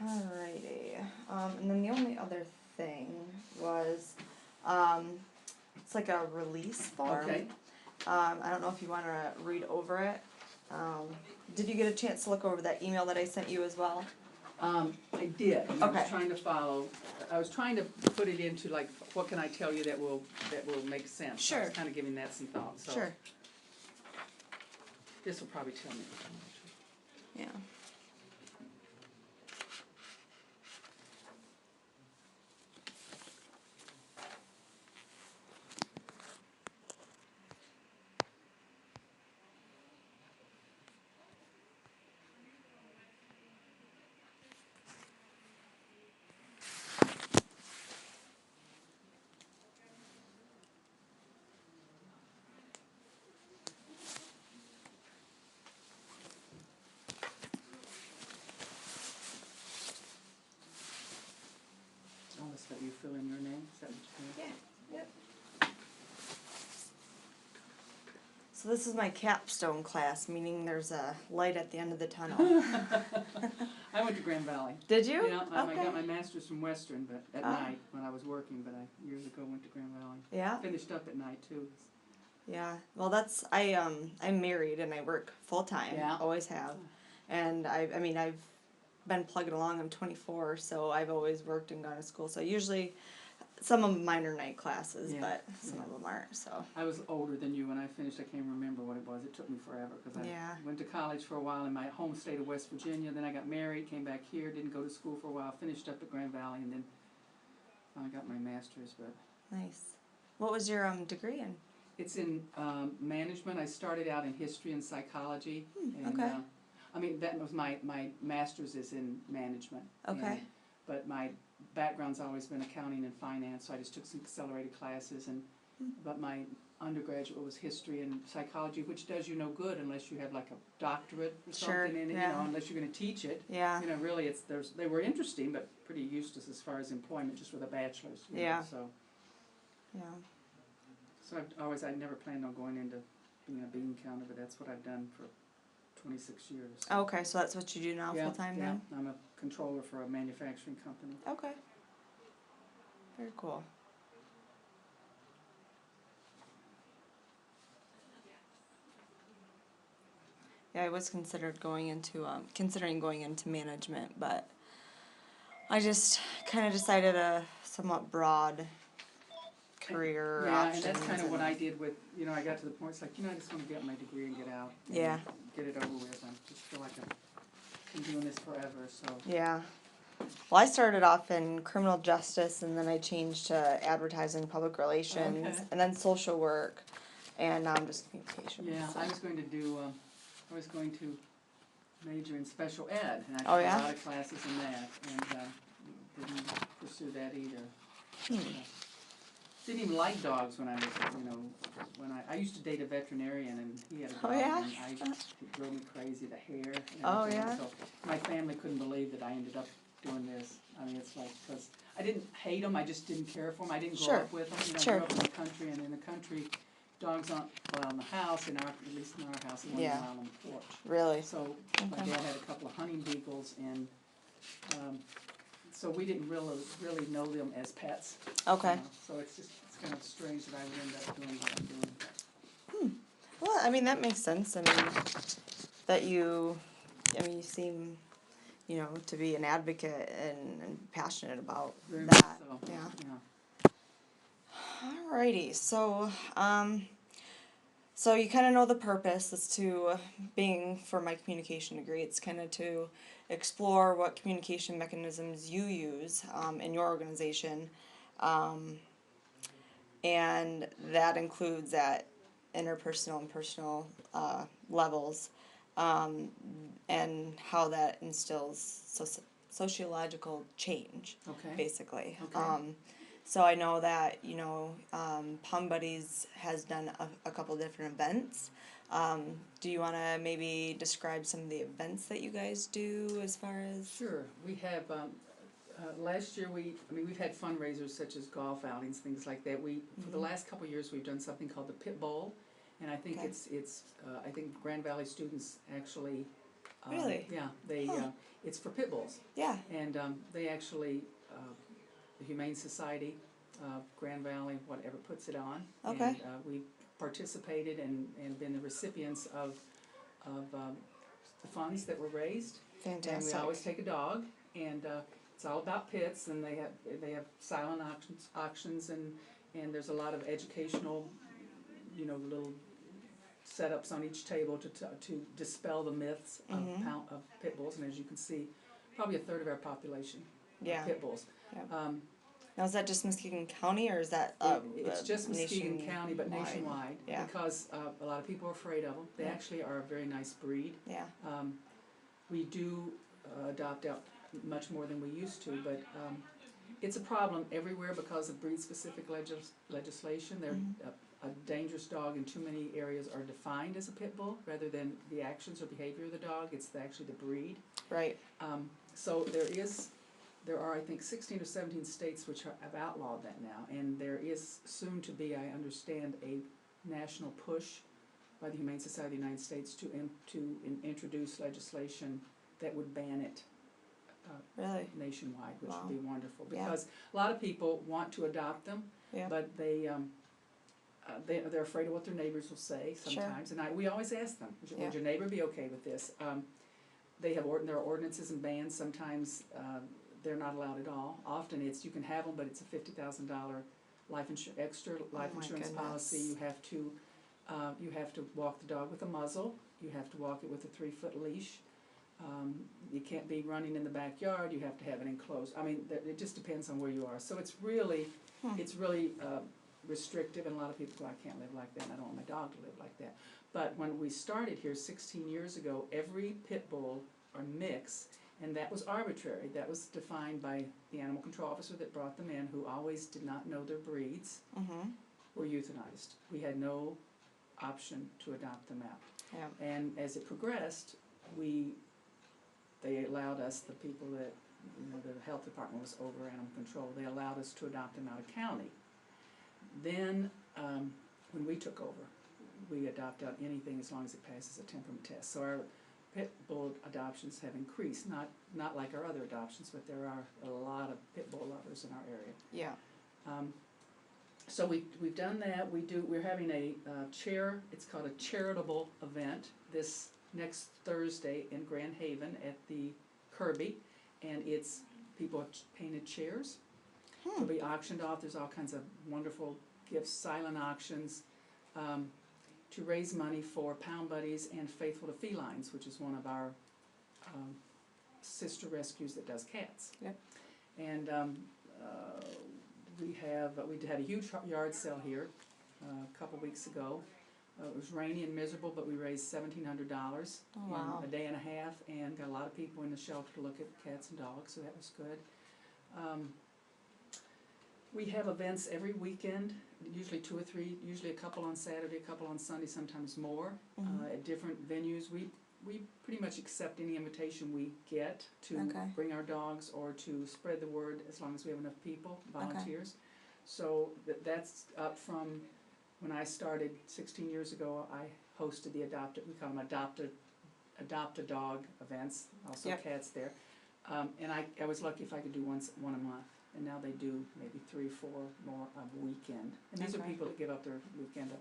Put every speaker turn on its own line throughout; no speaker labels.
Alrighty. And then the only other thing was, it's like a release form.
Okay.
I don't know if you want to read over it. Did you get a chance to look over that email that I sent you as well?
I did. And I was
Okay.
trying to follow. I was trying to put it into like, what can I tell you that will make sense?
Sure.
I was kind of giving that some thought. So
Sure.
this will probably tell me.
Yeah.
I'll just let you fill in your name. Is that what you're doing?
Yeah. Yep. So this is my capstone class, meaning there's a light at the end of the tunnel.
I went to Grand Valley.
Did you?
Yeah,
Okay.
I got my master's from Western, but at night when I was working. But I years ago went to Grand Valley.
Yeah.
Finished up at night too.
Yeah. Well, I'm married and I work full time.
Yeah.
Always have. And I mean I've been plugging along. I'm 24, so I've always worked and gone to school. So usually some of mine are night classes,
Yeah.
but some of them aren't. So.
I was older than you when I finished. I can't remember what it was. It took me forever because I went to college for a while in my home state of West Virginia. Then I got married, came back here, didn't go to school for a while, finished up at Grand Valley, and then I got my master's. But
Nice. What was your degree in?
it's in management. I started out in history and psychology. And,
okay.
I mean, that was my master's is in management.
Okay.
But my background's always been accounting and finance, so I just took some accelerated classes. But my undergraduate was history and psychology, which does you no good unless you have like a doctorate or something in it.
Yeah.
You know, unless you're going to teach it.
Yeah.
You know, really, they were interesting, but pretty useless as far as employment, just with a bachelor's. You know, so.
Yeah.
So I never planned on going into being a bean counter, but that's what I've done for 26 years. So.
Okay, so that's what you do now full time then?
I'm a controller for a manufacturing company.
Okay. Very cool. Yeah, I was considering going into management, but I just kind of decided a somewhat broad career options.
And that's kind of what I did with, I got to the point, it's like, I just want to get my degree and get out. And get it over with. I just feel like I've been doing this forever, so.
Yeah. Well, I started off in criminal justice, and then I changed to advertising, public relations, and then social work, and now I'm just communications.
Yeah, so. I was going to major in special ed, and I took a lot of classes in that, and didn't pursue that either. Didn't even like dogs when I was, when I used to date a veterinarian, and he had a dog, and it drove me crazy, the hair and everything. So my family couldn't believe that I ended up doing this. I mean, it's like, because I didn't hate them, I just didn't care for them. I didn't grow up with them. I grew up in the country, and in the country, dogs aren't allowed in the house, at least in our house, and weren't allowed on the porch.
Really?
So my dad had a couple of hunting beagles, and so we didn't really know them as pets.
Okay.
So it's kind of strange that I would end up doing what I'm doing.
Well, I mean, that makes sense. I mean, you seem, to be an advocate and passionate about that.
So,
yeah. Alrighty, so you kind of know the purpose as to being for my communication degree. It's kind of to explore what communication mechanisms you use in your organization, and that includes at interpersonal and personal levels, and how that instills sociological change, basically.
Okay.
So I know that, Palm Buddies has done a couple different events. Do you want to maybe describe some of the events that you guys do as far as?
Sure. We have, last year we've had fundraisers such as golf outings, things like that. For the last couple of years we've done something called the Pit Bowl, and I think I think Grand Valley students actually
Really?
Yeah, they, it's for pit bulls.
Yeah.
And they actually, the Humane Society of Grand Valley, whatever, puts it on.
Okay.
And we participated and been the recipients of the funds that were raised.
Fantastic.
And we always take a dog, and it's all about pits, and they have silent auctions, and there's a lot of educational, you know, little setups on each table to dispel the myths of, of pit bulls. And as you can see, probably a third of our population are pit bulls.
Yeah. Now, is that just Muskegon County, or is that
it's just Muskegon County, but nationwide,
yeah.
because a lot of people are afraid of them. They actually are a very nice breed.
Yeah.
We do adopt out much more than we used to, but it's a problem everywhere because of breed-specific legislation. They're a dangerous dog in too many areas are defined as a pit bull rather than the actions or behavior of the dog. It's actually the breed.
Right.
So there are, I think, 16 or 17 states which have outlawed that now, and there is soon to be, I understand, a national push by the Humane Society of the United States to introduce legislation that would ban it
really
nationwide, which
wow.
would be wonderful, because a lot of people want to adopt them, but they're afraid of what their neighbors will say sometimes. Sure. And we always ask them, would your neighbor be okay with this? There are ordinances and bans. Sometimes they're not allowed at all. Often it's you can have them, but it's a $50,000 extra life insurance policy. You have to walk the dog with a muzzle. You have to walk it with a 3-foot leash. You can't be running in the backyard. You have to have it enclosed. I mean, it just depends on where you are. So it's really restrictive, and a lot of people go, I can't live like that, and I don't want my dog to live like that. But when we started here 16 years ago, every pit bull or mix, and that was arbitrary. That was defined by the animal control officer that brought them in, who always did not know their breeds, were euthanized. We had no option to adopt them out. Yeah. And as it progressed, they allowed us, the people that, you know, the health department was over animal control, they allowed us to adopt them out of county. Then, when we took over, we adopt out anything as long as it passes a temperament test. So our pit bull adoptions have increased, not like our other adoptions, but there are a lot of pit bull lovers in our area.
Yeah.
So we've done that. We're having it's called a charitable event this next Thursday in Grand Haven at the Kirby, and it's people have painted chairs. They'll be auctioned off. There's all kinds of wonderful gifts, silent auctions, to raise money for Pound Buddies and Faithful to Felines, which is one of our sister rescues that does cats.
Yep.
And we had a huge yard sale here a couple weeks ago. It was rainy and miserable, but we raised $1,700 in a day and a half, and got a lot of people in the shelter to look at cats and dogs, so that was good. We have events every weekend, usually 2 or 3, usually a couple on Saturday, a couple on Sunday, sometimes more, at different venues. We pretty much accept any invitation we get to bring our dogs or to spread the word, as long as we have enough people, volunteers. So that's up from when I started 16 years ago. I hosted we call them adopt a dog events, also cats there. And I was lucky if I could do one a month. And now they do maybe 3 or 4 more a weekend. And these are people that give up their weekend to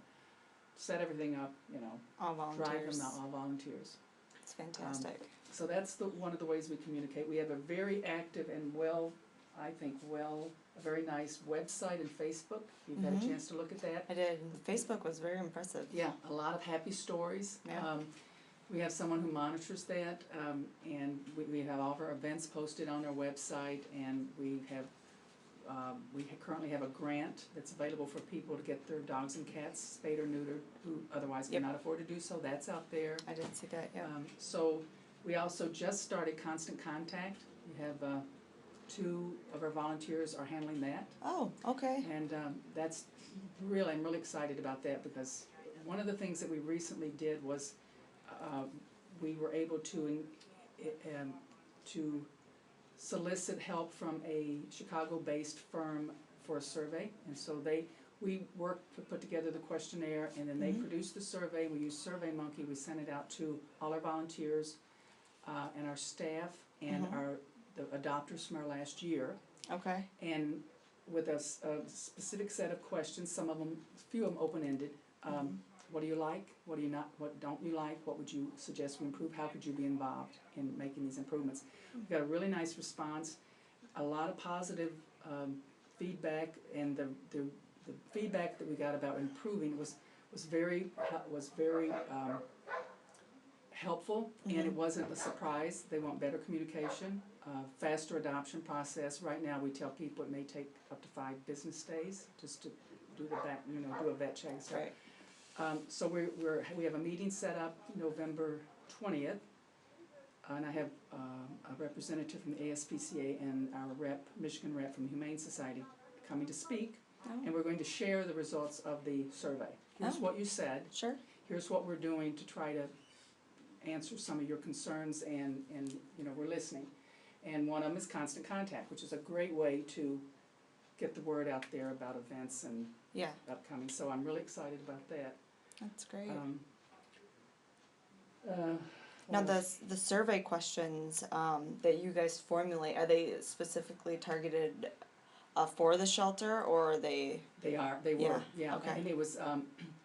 set everything up, you know,
all volunteers.
Drive them out, all volunteers.
It's fantastic.
So that's one of the ways we communicate. We have a very active and a very nice website and Facebook. You've had a chance to look at that.
I did. Facebook was very impressive.
Yeah, a lot of happy stories.
Yeah.
We have someone who monitors that, and we have all of our events posted on our website, and we currently have a grant that's available for people to get their dogs and cats spayed or neutered who otherwise cannot afford to do so. That's out there.
I did see that, yeah.
So we also just started Constant Contact. We have 2 of our volunteers are handling that.
Oh, okay.
And that's really, I'm really excited about that, because one of the things that we recently did was we were able to solicit help from a Chicago-based firm for a survey, and so we worked to put together the questionnaire, and then they produced the survey. We used SurveyMonkey. We sent it out to all our volunteers and our staff and the adopters from our last year.
Okay.
And with a specific set of questions, some of them, a few of them open-ended. What do you like? What do you not? What don't you like? What would you suggest we improve? How could you be involved in making these improvements? We got a really nice response, a lot of positive feedback, and the feedback that we got about improving was very helpful, and it wasn't a surprise. They want better communication, faster adoption process. Right now, we tell people it may take up to 5 business days just to do do a vet check and stuff.
Right.
So we have a meeting set up November 20th, and I have a representative from the ASPCA and our Michigan rep from the Humane Society coming to speak, and we're going to share the results of the survey. Here's what you said.
Sure.
Here's what we're doing to try to answer some of your concerns, and we're listening. And one of them is constant contact, which is a great way to get the word out there about events and upcoming. So I'm really excited about that.
That's great.
Now
the survey questions that you guys formulate, are they specifically targeted for the shelter, or are they? They were.
Yeah.
Okay.
And it was,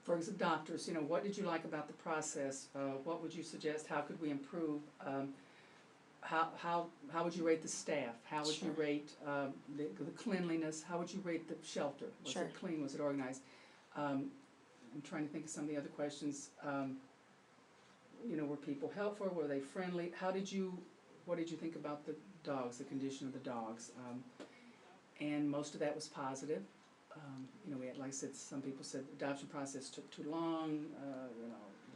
for example, doctors. What did you like about the process? What would you suggest? How could we improve? How would you rate the staff? How would you rate the cleanliness? How would you rate the shelter? Was it clean? Was it organized? I'm trying to think of some of the other questions. Were people helpful? Were they friendly? What did you think about the dogs, the condition of the dogs? And most of that was positive. We had, like I said, some people said the adoption process took too long.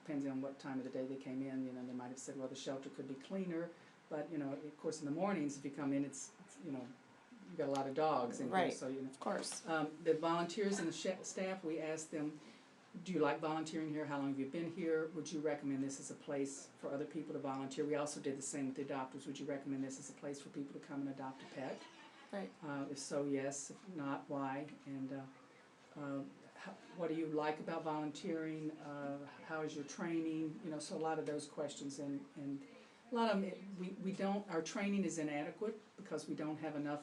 Depending on what time of the day they came in, they might have said, well, the shelter could be cleaner. But, of course, in the mornings, if you come in, it's you've got a lot of dogs in here, so,
Of course.
The volunteers and the staff, we asked them, do you like volunteering here? How long have you been here? Would you recommend this as a place for other people to volunteer? We also did the same with the adopters. Would you recommend this as a place for people to come and adopt a pet?
Right.
If so, yes. If not, why? And what do you like about volunteering? How is your training? So a lot of those questions, and a lot of them, our training is inadequate because we don't have enough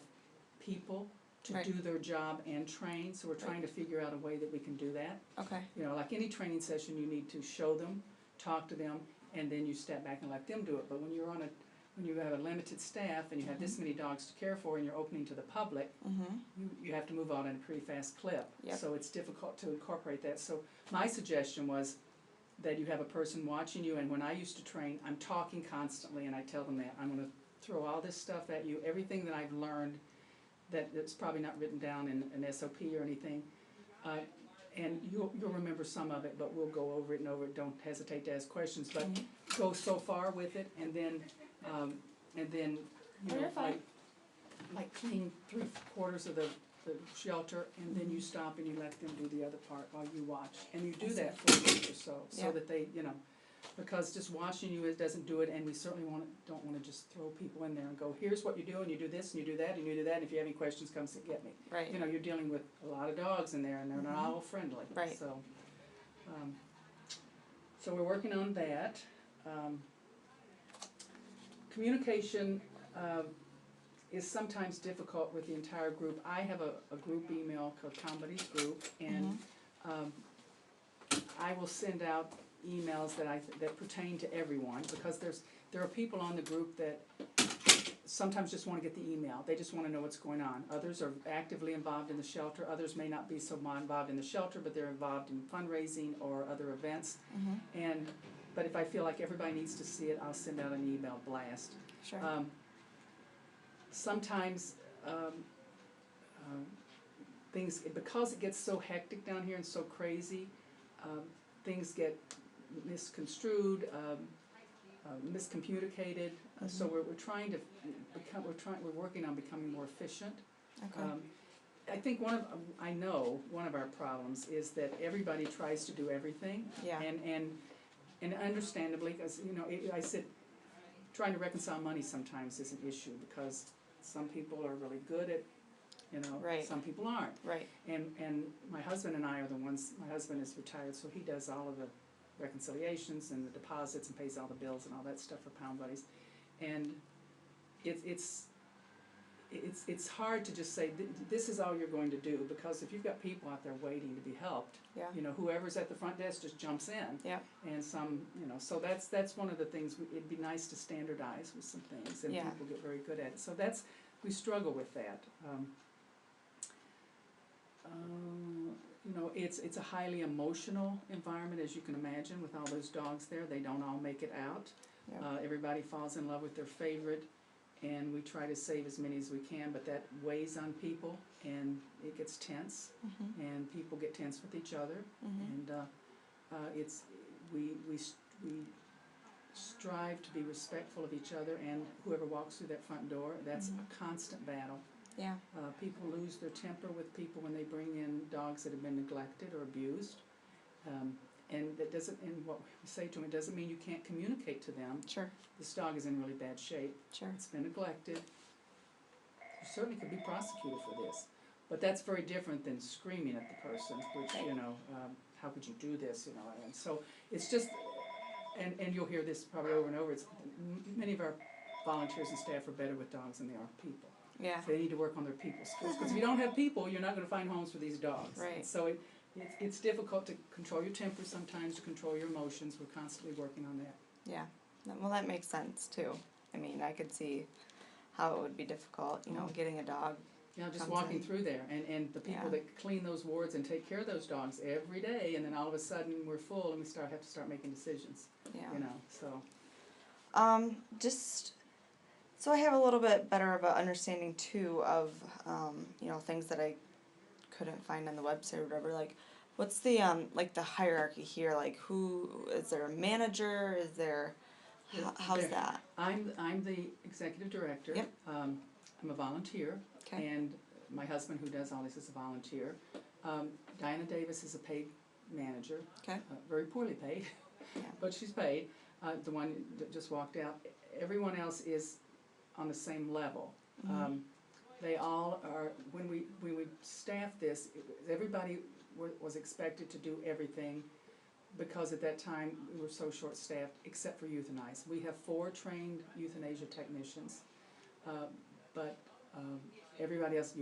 people to do their job and train, so we're trying to figure out a way that we can do that.
Okay.
Like any training session, you need to show them, talk to them, and then you step back and let them do it. But when you have a limited staff and you have this many dogs to care for and you're opening to the public, you have to move on at a pretty fast clip.
Yep.
So it's difficult to incorporate that. So my suggestion was that you have a person watching you, and when I used to train, I'm talking constantly, and I tell them that I'm going to throw all this stuff at you, everything that I've learned that's probably not written down in an SOP or anything, and you'll remember some of it, but we'll go over it and over it. Don't hesitate to ask questions, but go so far with it, and then like clean 3/4 of the shelter, and then you stop and you let them do the other part while you watch, and you do that for a week or so that they because just watching you, it doesn't do it, and we certainly don't want to just throw people in there and go, here's what you do, and you do this, and you do that, and you do that, and if you have any questions, come get me.
Right.
You're dealing with a lot of dogs in there, and they're not all friendly.
Right.
So we're working on that. Communication is sometimes difficult with the entire group. I have a group email called Comedies Group, and I will send out emails that pertain to everyone, because there are people on the group that sometimes just want to get the email. They just want to know what's going on. Others are actively involved in the shelter. Others may not be so involved in the shelter, but they're involved in fundraising or other events. But if I feel like everybody needs to see it, I'll send out an email blast.
Sure.
Sometimes things, because it gets so hectic down here and so crazy, things get misconstrued, miscommunicated. So we're trying to we're working on becoming more efficient.
Okay.
I think one of our problems is that everybody tries to do everything.
Yeah.
And understandably, because I said, trying to reconcile money sometimes is an issue, because some people are really good at, some people aren't.
Right.
And my husband and I are the ones. My husband is retired, so he does all of the reconciliations and the deposits and pays all the bills and all that stuff for Pound Buddies. And it's hard to just say, this is all you're going to do, because if you've got people out there waiting to be helped,
Yeah.
you know, whoever's at the front desk just jumps in.
Yeah.
And some, you know, so that's one of the things, it'd be nice to standardize with some things, and
Yeah.
people get very good at it. So we struggle with that. You know, it's a highly emotional environment, as you can imagine, with all those dogs there. They don't all make it out.
Yeah.
Everybody falls in love with their favorite, and we try to save as many as we can, but that weighs on people, and it gets tense, and people get tense with each other, and we strive to be respectful of each other, and whoever walks through that front door, that's a constant battle.
Yeah.
People lose their temper with people when they bring in dogs that have been neglected or abused. And that doesn't, and what we say to them, it doesn't mean you can't communicate to them.
Sure.
This dog is in really bad shape.
Sure.
It's been neglected. You certainly could be prosecuted for this. But that's very different than screaming at the person, which, you know, how could you do this, you know? And so it's just, and you'll hear this probably over and over, it's, many of our volunteers and staff are better with dogs than they are people.
Yeah.
So they need to work on their people skills, because if you don't have people, you're not going to find homes for these dogs.
Right.
And so it's difficult to control your temper sometimes, to control your emotions. We're constantly working on that.
Yeah. Well, that makes sense too. I mean, I could see how it would be difficult, you know, getting a dog.
You know, just
comes
walking
in.
through there, and the people
Yeah.
that clean those wards and take care of those dogs every day, and then all of a sudden we're full and we have to start making decisions.
Yeah.
You know, so.
Just so I have a little bit better of an understanding too of, you know, things that I couldn't find on the website or whatever. Like, what's the like the hierarchy here? Like, who is there? A manager? Is there? How's
There.
that?
I'm the executive director.
Yep.
I'm a volunteer,
Okay.
and my husband, who does all this, is a volunteer. Diana Davis is a paid manager.
Okay.
Very poorly paid,
Yeah.
but she's paid. The one that just walked out. Everyone else is on the same level. They all are, when we staff this, everybody was expected to do everything, because at that time we were so short-staffed, except for euthanize. We have 4 trained euthanasia technicians, but everybody else,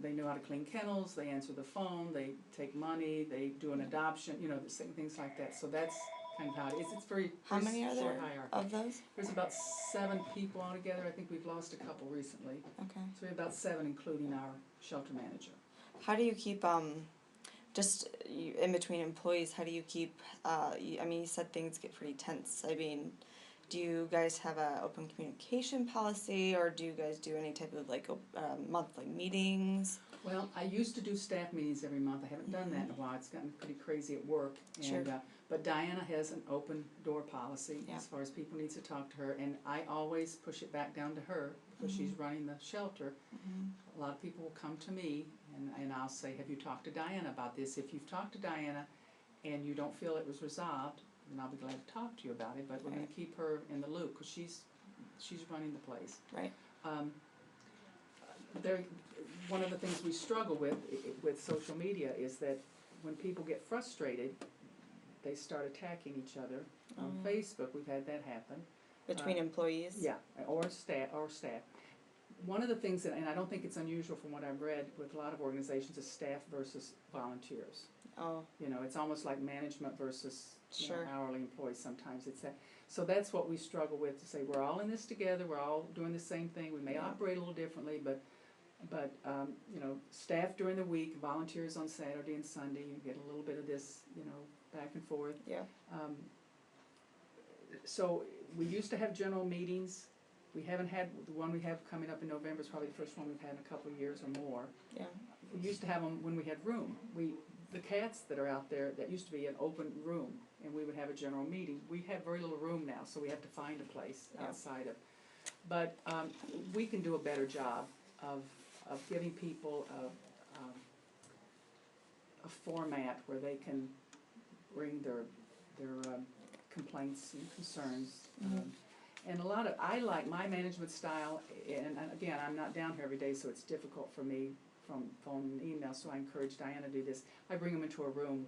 they know how to clean kennels, they answer the phone, they take money, they do an adoption, you know, things like that. So that's kind of how it is. It's very
How many are
short
there
hierarchy.
of those?
There's about 7 people altogether. I think we've lost a couple recently.
Okay.
So we have about 7, including our shelter manager.
How do you keep just in between employees? How do you keep? I mean, you said things get pretty tense. I mean, do you guys have a open communication policy, or do you guys do any type of like monthly meetings?
Well, I used to do staff meetings every month. I haven't done that in a while. It's gotten pretty crazy at work. And,
Sure.
But Diana has an open door policy
Yeah.
as far as people need to talk to her, and I always push it back down to her, because she's running the shelter. A lot of people will come to me, and I'll say, have you talked to Diana about this? If you've talked to Diana and you don't feel it was resolved, then I'll be glad to talk to you about it, but we're going to keep her in the loop, because she's running the place.
Right.
One of the things we struggle with social media is that when people get frustrated, they start attacking each other. On Facebook, we've had that happen.
Between employees?
Yeah, or staff. One of the things that, and I don't think it's unusual from what I've read with a lot of organizations, is staff versus volunteers.
Oh.
You know, it's almost like management versus
Sure.
hourly employees. Sometimes it's that. So that's what we struggle with, to say we're all in this together. We're all doing the same thing. We may operate a little differently, but you know, staff during the week, volunteers on Saturday and Sunday. You get a little bit of this, you know, back and forth.
Yeah.
So we used to have general meetings. We haven't had, the one we have coming up in November is probably the first one we've had in a couple of years or more.
Yeah.
We used to have them when we had room. The cats that are out there, that used to be an open room, and we would have a general meeting. We have very little room now, so we have to find a place outside of. But we can do a better job of giving people a format where they can bring their complaints and concerns. And a lot of, I like my management style, and again, I'm not down here every day, so it's difficult for me from phone and email, so I encourage Diana to do this. I bring them into a room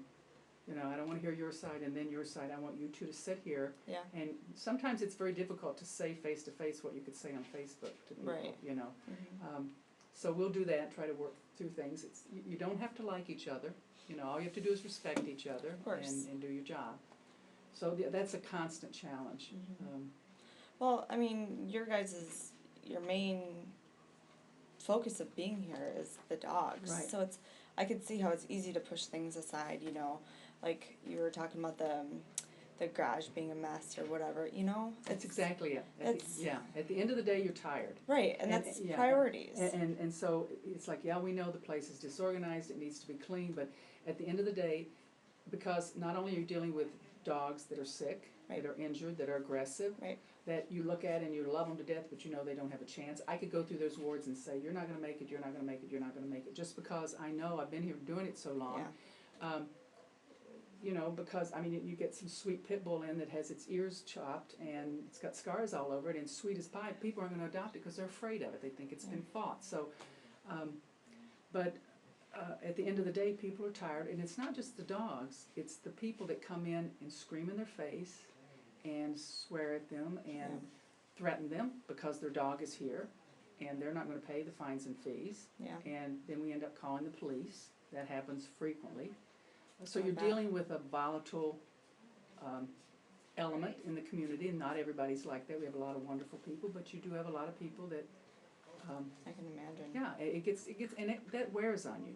You know, I don't wanna hear your side and then your side, I want you two to sit here.
Yeah.
And sometimes it's very difficult to say face to face what you could say on Facebook to people,
Right.
you know.
Mhm.
So we'll do that, try to work through things. You don't have to like each other, you know, all you have to do is respect each other
course.
and do your job. So that's a constant challenge.
Mhm. Well, I mean, your main focus of being here is the dogs.
Right.
So I could see how it's easy to push things aside, you know, like you were talking about the garage being a mess or whatever, you know?
That's exactly it.
It's-
At the end of the day, you're tired.
Right, and that's priorities.
And so it's like, yeah, we know the place is disorganized, it needs to be clean, but at the end of the day, because not only are you dealing with dogs that are sick,
Right.
that are injured, that are aggressive,
Right.
that you look at and you love them to death, but you know they don't have a chance. I could go through those wards and say, you're not gonna make it, you're not gonna make it, you're not gonna make it, just because I know I've been here doing it so long.
Yeah.
You know, because, I mean, you get some sweet pit bull in that has its ears chopped and it's got scars all over it and sweet as pie, people aren't gonna adopt it because they're afraid of it, they think it's been fought, so, at the end of the day, people are tired, and it's not just the dogs, it's the people that come in and scream in their face and swear at them and threaten them because their dog is here and they're not gonna pay the fines and fees.
Yeah.
And then we end up calling the police, that happens frequently. So
I
you're
bet.
dealing with a volatile, element in the community, and not everybody's like that, we have a lot of wonderful people, but you do have a lot of people that,
I can imagine.
yeah, it gets, and that wears on you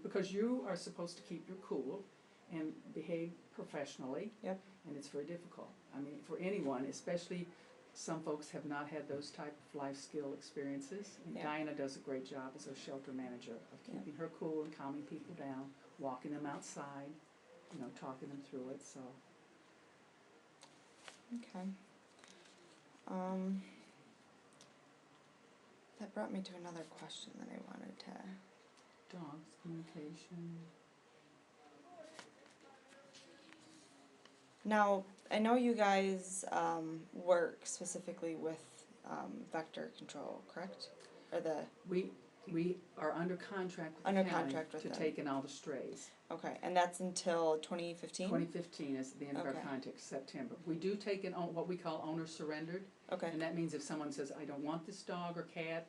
because you are supposed to keep your cool and behave professionally.
Yep.
And it's very difficult. I mean, for anyone, especially some folks have not had those type of life skill experiences. And
Yeah.
Diana does a great job as a shelter manager of
Yeah.
keeping her cool and calming people down, walking them outside, you know, talking them through it, so.
Okay. That brought me to another question that I wanted to.
Dogs, communication.
Now, I know you guys work specifically with vector control, correct? Or the
We are under contract with
Under
the county
contract with
to
them.
take in all the strays.
okay, and that's until 2015.
2015 is the end of our
Okay.
contract, September. We do take in what we call owner surrendered,
Okay.
and that means if someone says, I don't want this dog or cat,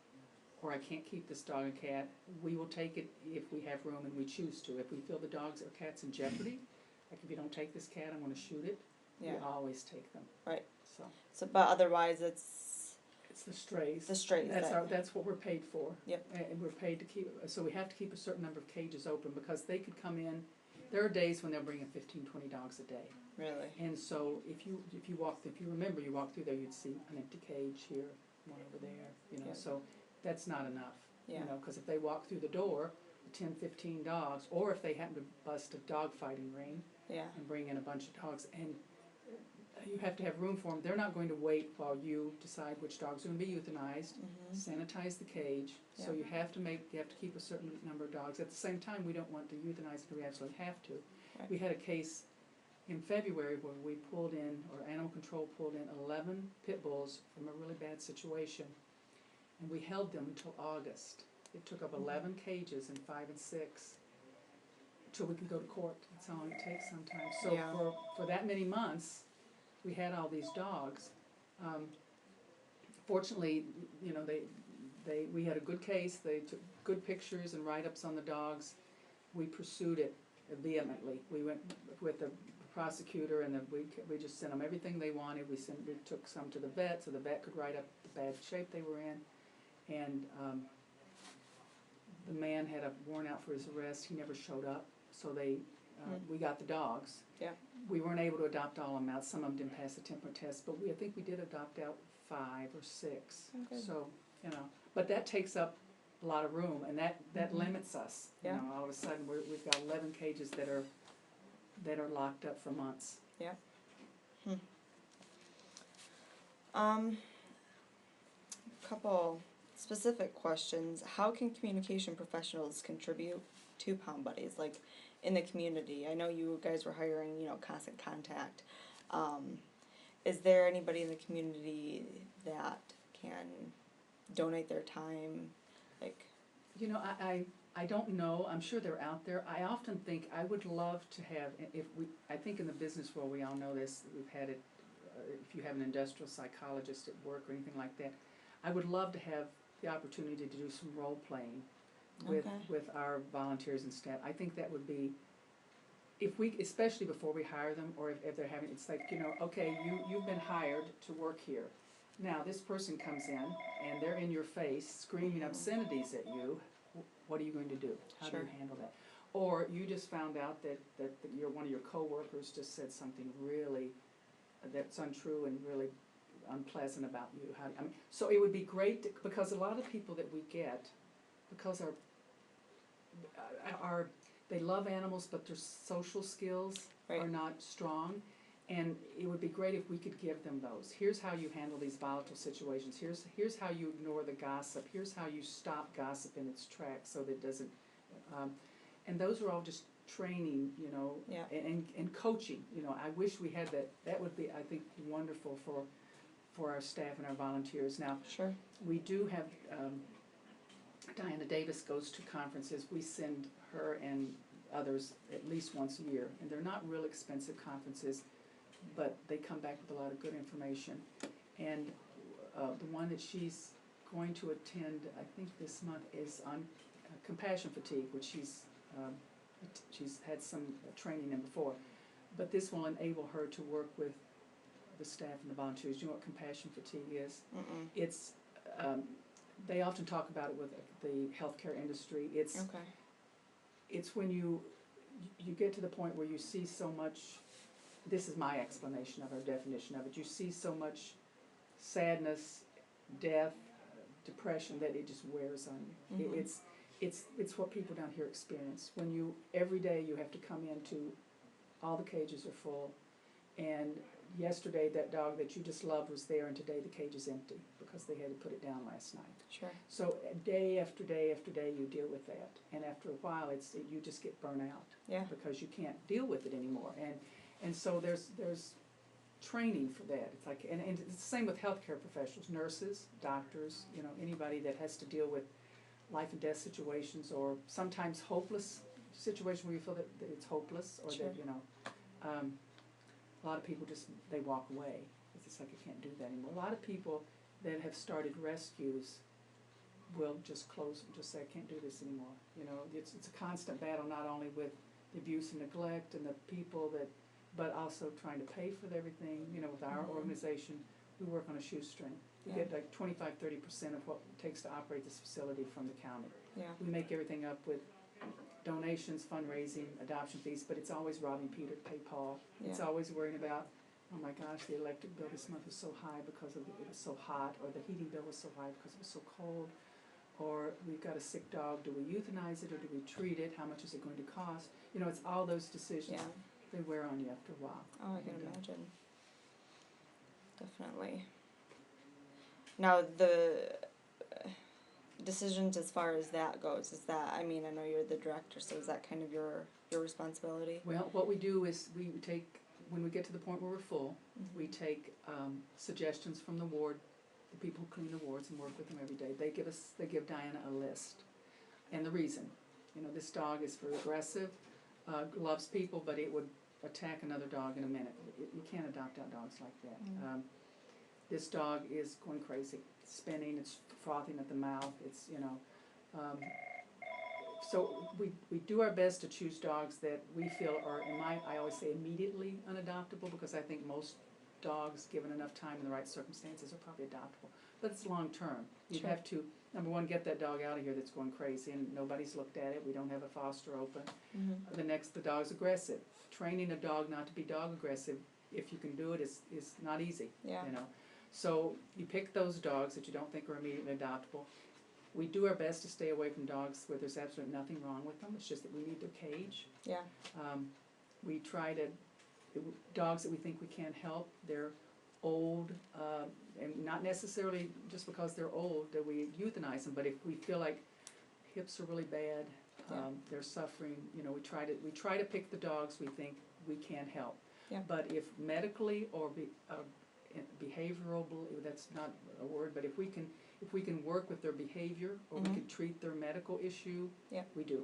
or I can't keep this dog or cat, we will take it if we have room and we choose to. If we feel the dogs or cat's in jeopardy, like if you don't take this cat, I'm gonna shoot it, we
Yeah.
always take them.
Right.
So,
But otherwise, it's
it's the strays.
the strays.
That's what we're paid for.
Yep.
And we're paid to keep, so we have to keep a certain number of cages open, because they could come in, there are days when they'll bring in 15, 20 dogs a day.
Really.
And so if you remember, you walk through there, you'd see an empty cage here, one over there, you know,
Yeah.
so that's not enough.
Yeah.
You know, because if they walk through the door, 10, 15 dogs, or if they happen to bust a dog fighting ring
Yeah.
and bring in a bunch of dogs, and you have to have room for them, they're not going to wait while you decide which dogs are going to be euthanized,
Mhm.
sanitize the cage, so
Yeah.
you have to keep a certain number of dogs. At the same time, we don't want to euthanize until we absolutely have to.
Right.
We had a case in February where we pulled in, or animal control pulled in 11 pit bulls from a really bad situation, and we held them until August. It took up 11 cages in 5 and 6 till we could go to court. That's how long it takes sometimes. So
Yeah.
for that many months, we had all these dogs. Fortunately, you know, we had a good case, they took good pictures and write-ups on the dogs. We pursued it vehemently. We went with the prosecutor, and we just sent them everything they wanted. We took some to the vet, so the vet could write up the bad shape they were in. And the man had a warrant out for his arrest, he never showed up, so we got the dogs.
Yeah.
We weren't able to adopt all of them out, some of them didn't pass the temper test, but I think we did adopt out 5 or 6.
Oh, good.
So, you know, but that takes up a lot of room, and that limits us.
Yeah.
You know, all of a sudden, we've got 11 cages that are locked up for months.
Yeah. Couple specific questions. How can communication professionals contribute to Pound Buddies, like in the community? I know you guys were hiring, you know, constant contact. Is there anybody in the community that can donate their time, like?
You know, I don't know, I'm sure they're out there. I often think, I would love to have, I think in the business world, we all know this, we've had it, if you have an industrial psychologist at work or anything like that, I would love to have the opportunity to do some role-playing with our volunteers and staff. I think that would be, if we, especially before we hire them, or if they're having, it's like, okay, you've been hired to work here. Now, this person comes in, and they're in your face, screaming obscenities at you. What are you going to do? How do you handle that? Or you just found out that one of your coworkers just said something really that's untrue and really unpleasant about you. So it would be great because a lot of people that we get, because they love animals, but their social skills are not strong. And it would be great if we could give them those. Here's how you handle these volatile situations. Here's how you ignore the gossip. Here's how you stop gossip in its tracks so that it doesn't. And those are all just training, and coaching. I wish we had that. That would be, I think, wonderful for our staff and our volunteers. Now, we do have Diana Davis goes to conferences. We send her and others at least once a year, and they're not real expensive conferences, but they come back with a lot of good information. And the one that she's going to attend, I think this month, is on compassion fatigue, which she's had some training in before. But this will enable her to work with the staff and the volunteers. Do you know what compassion fatigue is?
Mm-mm.
It's they often talk about it with the healthcare industry. It's when you get to the point where you see so much. This is my explanation of it, or definition of it. You see so much sadness, death, depression that it just wears on you. Mm-hmm. It's what people down here experience. When every day you have to come into, all the cages are full, and yesterday that dog that you just loved was there, and today the cage is empty because they had to put it down last night.
Sure. So
day after day after day you deal with that, and after a while you just get burnt out.
Yeah.
Because you can't deal with it anymore. And so there's training for that. It's like, and it's the same with healthcare professionals, nurses, doctors, anybody that has to deal with life and death situations, or sometimes hopeless situations where you feel that it's hopeless, or that a lot of people they walk away. It's just like, I can't do that anymore. A lot of people that have started rescues will just close and just say, I can't do this anymore. It's a constant battle, not only with the abuse and neglect and the people but also trying to pay for everything. With our organization, we work on a shoestring. We get like 25-30% of what it takes to operate this facility from the county. Yeah. We make everything up with donations, fundraising, adoption fees, but it's always robbing Peter to pay Paul. Yeah. It's always worrying about, oh my gosh, the electric bill this month was so high because it was so hot, or the heating bill was so high because it was so cold, or we've got a sick dog, do we euthanize it or do we treat it? How much is it going to cost? It's all those decisions. Yeah. They wear on you after a while.
Oh, I can imagine. Definitely. Now, the decisions as far as that goes, is that, I know you're the director, so is that kind of your responsibility?
Well, what we do is we take, when we get to the point where we're full, we take suggestions from the ward, the people who clean the wards and work with them every day. They give Diana a list. And the reason, this dog is very aggressive, loves people, but it would attack another dog in a minute. You can't adopt out dogs like that. Mm-hmm. This dog is going crazy, spinning, it's frothing at the mouth, it's, so we do our best to choose dogs that we feel are, I always say immediately unadoptable, because I think most dogs, given enough time and the right circumstances, are probably adoptable. But it's long term. You'd have to, number one, get that dog out of here that's going crazy, and nobody's looked at it. We don't have a foster open. Mm-hmm. The dog's aggressive. Training a dog not to be dog aggressive, if you can do it, is not easy. Yeah. So you pick those dogs that you don't think are immediately adoptable. We do our best to stay away from dogs where there's absolutely nothing wrong with them. It's just that we need their cage. Yeah. We try to, dogs that we think we can't help, they're old, and not necessarily just because they're old that we euthanize them, but if we feel like hips are really bad, they're suffering, we try to pick the dogs we think we can help. Yeah. But if medically or behavioral, that's not a word, but if we can work with their behavior, or we can treat their medical issue, we do.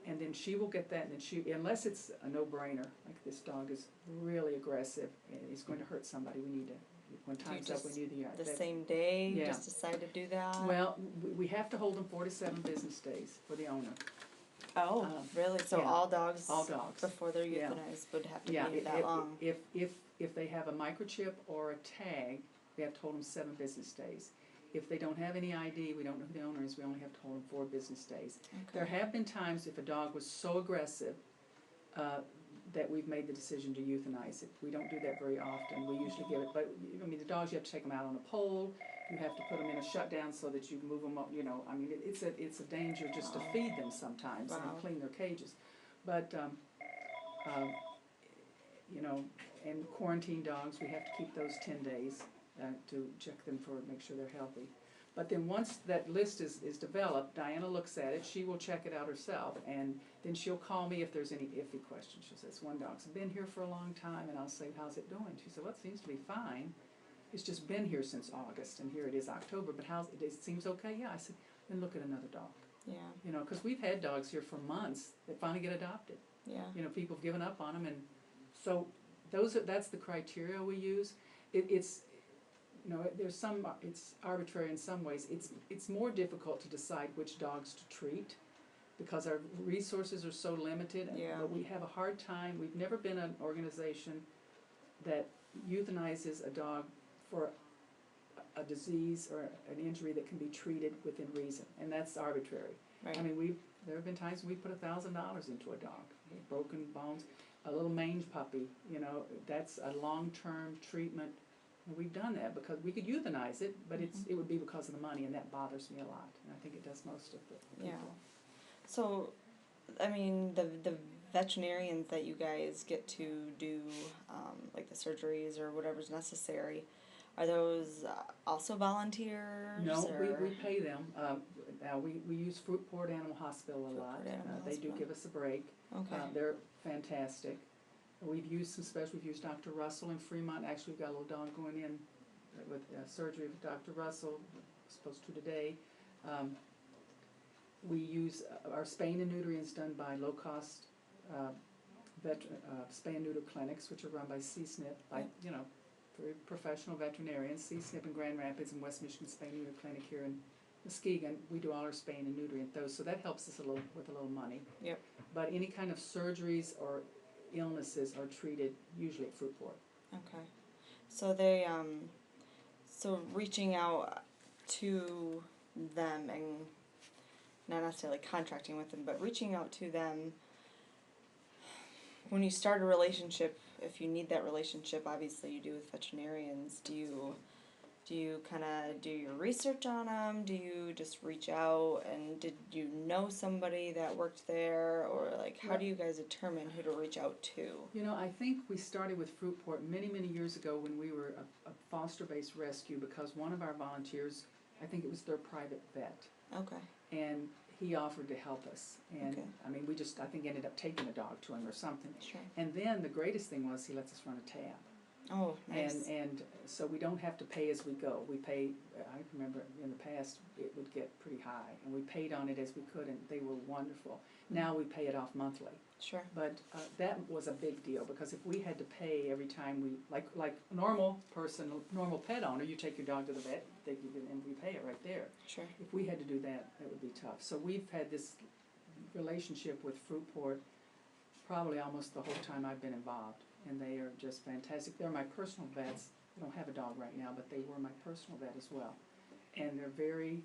And then she will get that, and then unless it's a no-brainer, like this dog is really aggressive and is going to hurt somebody, we need to, when time's up, we need
the same day,
Yeah.
just decide to do that?
Well, we have to hold them 4 to 7 business days for the owner.
Oh, really? So
yeah.
all dogs
Yeah.
before they're euthanized would have to
Yeah,
be that long?
if they have a microchip or a tag, we have to hold them 7 business days. If they don't have any ID, we don't know who the owner is, we only have to hold them 4 business days.
Okay.
There have been times if a dog was so aggressive that we've made the decision to euthanize it. We don't do that very often. We usually give it, but I mean, the dogs, you have to take them out on a pole. You have to put them in a shutdown so that you move them up. You know, I mean, it's a danger just to feed them sometimes and clean their cages. But you know, and quarantine dogs, we have to keep those 10 days to check them for, make sure they're healthy. But then once that list is developed, Diana looks at it, she will check it out herself, and then she'll call me if there's any iffy questions. She'll say, this one dog's been here for a long time, and I'll say, how's it doing? She said, well, it seems to be fine. It's just been here since August, and here it is October, but it seems okay? Yeah, I said, then look at another dog.
Yeah.
You know, because we've had dogs here for months that finally get adopted.
Yeah.
You know, people have given up on them, and so that's the criteria we use. It's you know, it's arbitrary in some ways. It's more difficult to decide which dogs to treat because our resources are so limited. But we have a hard time. We've never been an organization that euthanizes a dog for a disease or an injury that can be treated within reason, and that's arbitrary.
Right.
I mean, there have been times we put $1,000 into a dog, broken bones, a little mange puppy. You know, that's a long-term treatment. And we've done that because we could euthanize it, but it would be because of the money, and that bothers me a lot. And I think it does most of the people.
Yeah. So, I mean, the veterinarians that you guys get to do, like the surgeries or whatever's necessary, are those also volunteers?
No,
or?
we pay them. Now we use Fruitport Animal Hospital a lot. They do give us a break.
Okay.
They're fantastic. We've used some special. We've used Dr. Russell in Fremont. Actually, we've got a little dog going in with surgery with Dr. Russell. Supposed to today. We use our spaying and neutering is done by low-cost spay and neuter clinics, which are run by CSNP, by very professional veterinarians. CSNP in Grand Rapids and West Michigan Spay and Neuter Clinic here in Muskegon. We do all our spaying and neutering at those, so that helps us with a little money.
Yep.
But any kind of surgeries or illnesses are treated usually at Fruitport.
Okay. So they so reaching out to them and not necessarily contracting with them, but reaching out to them when you start a relationship, if you need that relationship, obviously you do with veterinarians. Do you kind of do your research on them? Do you just reach out, and did you know somebody that worked there, or like how do you guys determine who to reach out to?
You know, I think we started with Fruitport many years ago when we were a foster-based rescue, because one of our volunteers, I think it was their private vet.
Okay.
And he offered to help us, and
Okay.
I mean, we just, I think, ended up taking a dog to him or something.
Sure.
And then the greatest thing was he lets us run a tab.
Oh, nice.
And so we don't have to pay as we go. We pay, I remember in the past it would get pretty high, and we paid on it as we could, and they were wonderful. Now we pay it off monthly.
Sure.
But that was a big deal, because if we had to pay every time we, like a normal person, normal pet owner, you take your dog to the vet, and we pay it right there.
Sure.
If we had to do that, that would be tough. So we've had this relationship with Fruitport probably almost the whole time I've been involved, and they are just fantastic. They're my personal vets. I don't have a dog right now, but they were my personal vet as well. And they're very,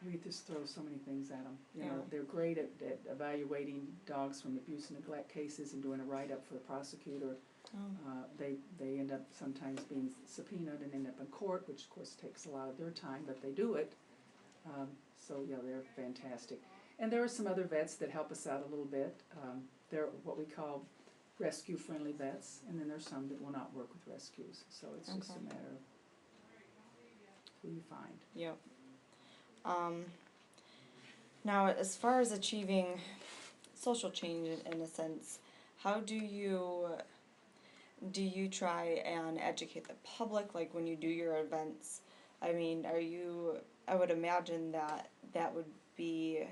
we just throw so many things at them. You know, they're great at evaluating dogs from abuse and neglect cases and doing a write-up for the prosecutor.
Oh.
They end up sometimes being subpoenaed and end up in court, which of course takes a lot of their time, but they do it. So yeah, they're fantastic. And there are some other vets that help us out a little bit. They're what we call rescue-friendly vets, and then there's some that will not work with rescues. So it's just a matter of who you find.
Yep. Now, as far as achieving social change in a sense, how do you, do you try and educate the public, like when you do your events? I mean, I would imagine that would be,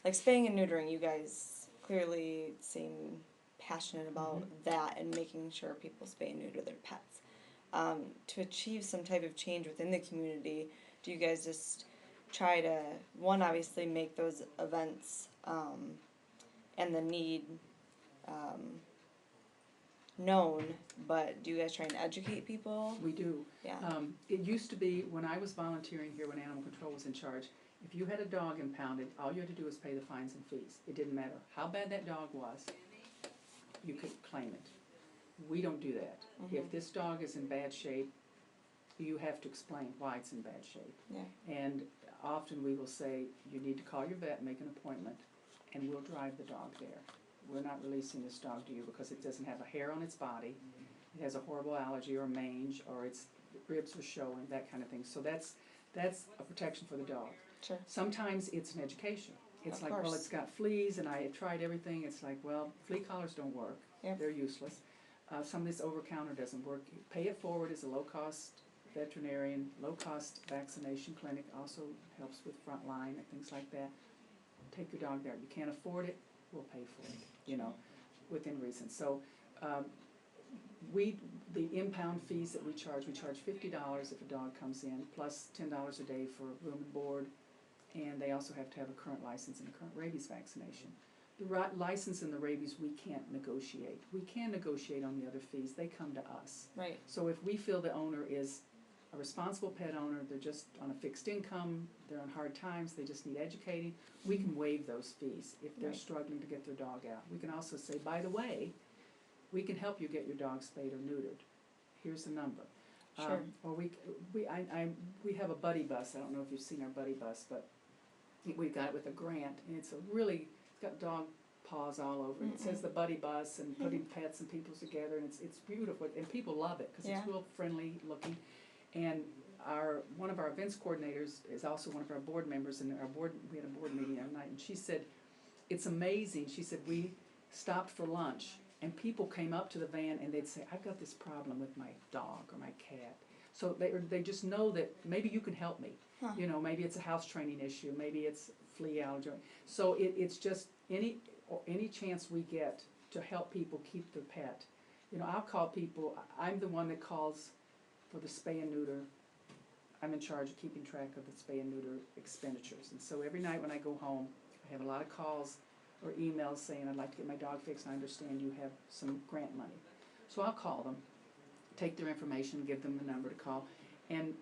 like spaying and neutering, you guys clearly seem passionate about that and making sure people spay and neuter their pets. To achieve some type of change within the community, do you guys just try to, one, obviously make those events and the need known, but do you guys try and educate people?
We do.
Yeah.
It used to be, when I was volunteering here, when animal control was in charge, if you had a dog impounded, all you had to do was pay the fines and fees. It didn't matter how bad that dog was, you could claim it. We don't do that. If this dog is in bad shape, you have to explain why it's in bad shape.
Yeah.
And often we will say, you need to call your vet, make an appointment, and we'll drive the dog there. We're not releasing this dog to you because it doesn't have a hair on its body, it has a horrible allergy or mange, or its ribs are showing, that kind of thing. So that's a protection for the dog.
Sure.
Sometimes it's an education. It's
Of
like,
course.
well, it's got fleas, and I have tried everything. It's like, well, flea collars don't work.
Yep.
They're useless. Some of this over-counter doesn't work. Pay It Forward is a low-cost veterinarian, low-cost vaccination clinic, also helps with frontline and things like that. Take your dog there. You can't afford it, we'll pay for it, you know, within reason. So the impound fees that we charge $50 if a dog comes in, plus $10 a day for room and board, and they also have to have a current license and a current rabies vaccination. The license and the rabies we can't negotiate. We can negotiate on the other fees, they come to us.
Right.
So if we feel the owner is a responsible pet owner, they're just on a fixed income, they're on hard times, they just need educating, we can waive those fees if they're
Right.
struggling to get their dog out. We can also say, by the way, we can help you get your dog spayed or neutered. Here's the number.
Sure.
Or we have a buddy bus. I don't know if you've seen our buddy bus, but we got it with a grant, and it's got dog paws all over it. It says the buddy bus and putting pets and people together, and it's beautiful, and people love it because
Yeah.
it's real friendly looking. And one of our events coordinators is also one of our board members, and we had a board meeting the other night, and she said, it's amazing. She said, we stopped for lunch, and people came up to the van and they'd say, I've got this problem with my dog or my cat. So they just know that maybe you can help me.
Huh.
You know, maybe it's a house training issue, maybe it's flea allergy. So it's just any chance we get to help people keep their pet. You know, I'll call people, I'm the one that calls for the spay and neuter. I'm in charge of keeping track of the spay and neuter expenditures. And so every night when I go home, I have a lot of calls or emails saying, I'd like to get my dog fixed, and I understand you have some grant money. So I'll call them, take their information, give them the number to call, and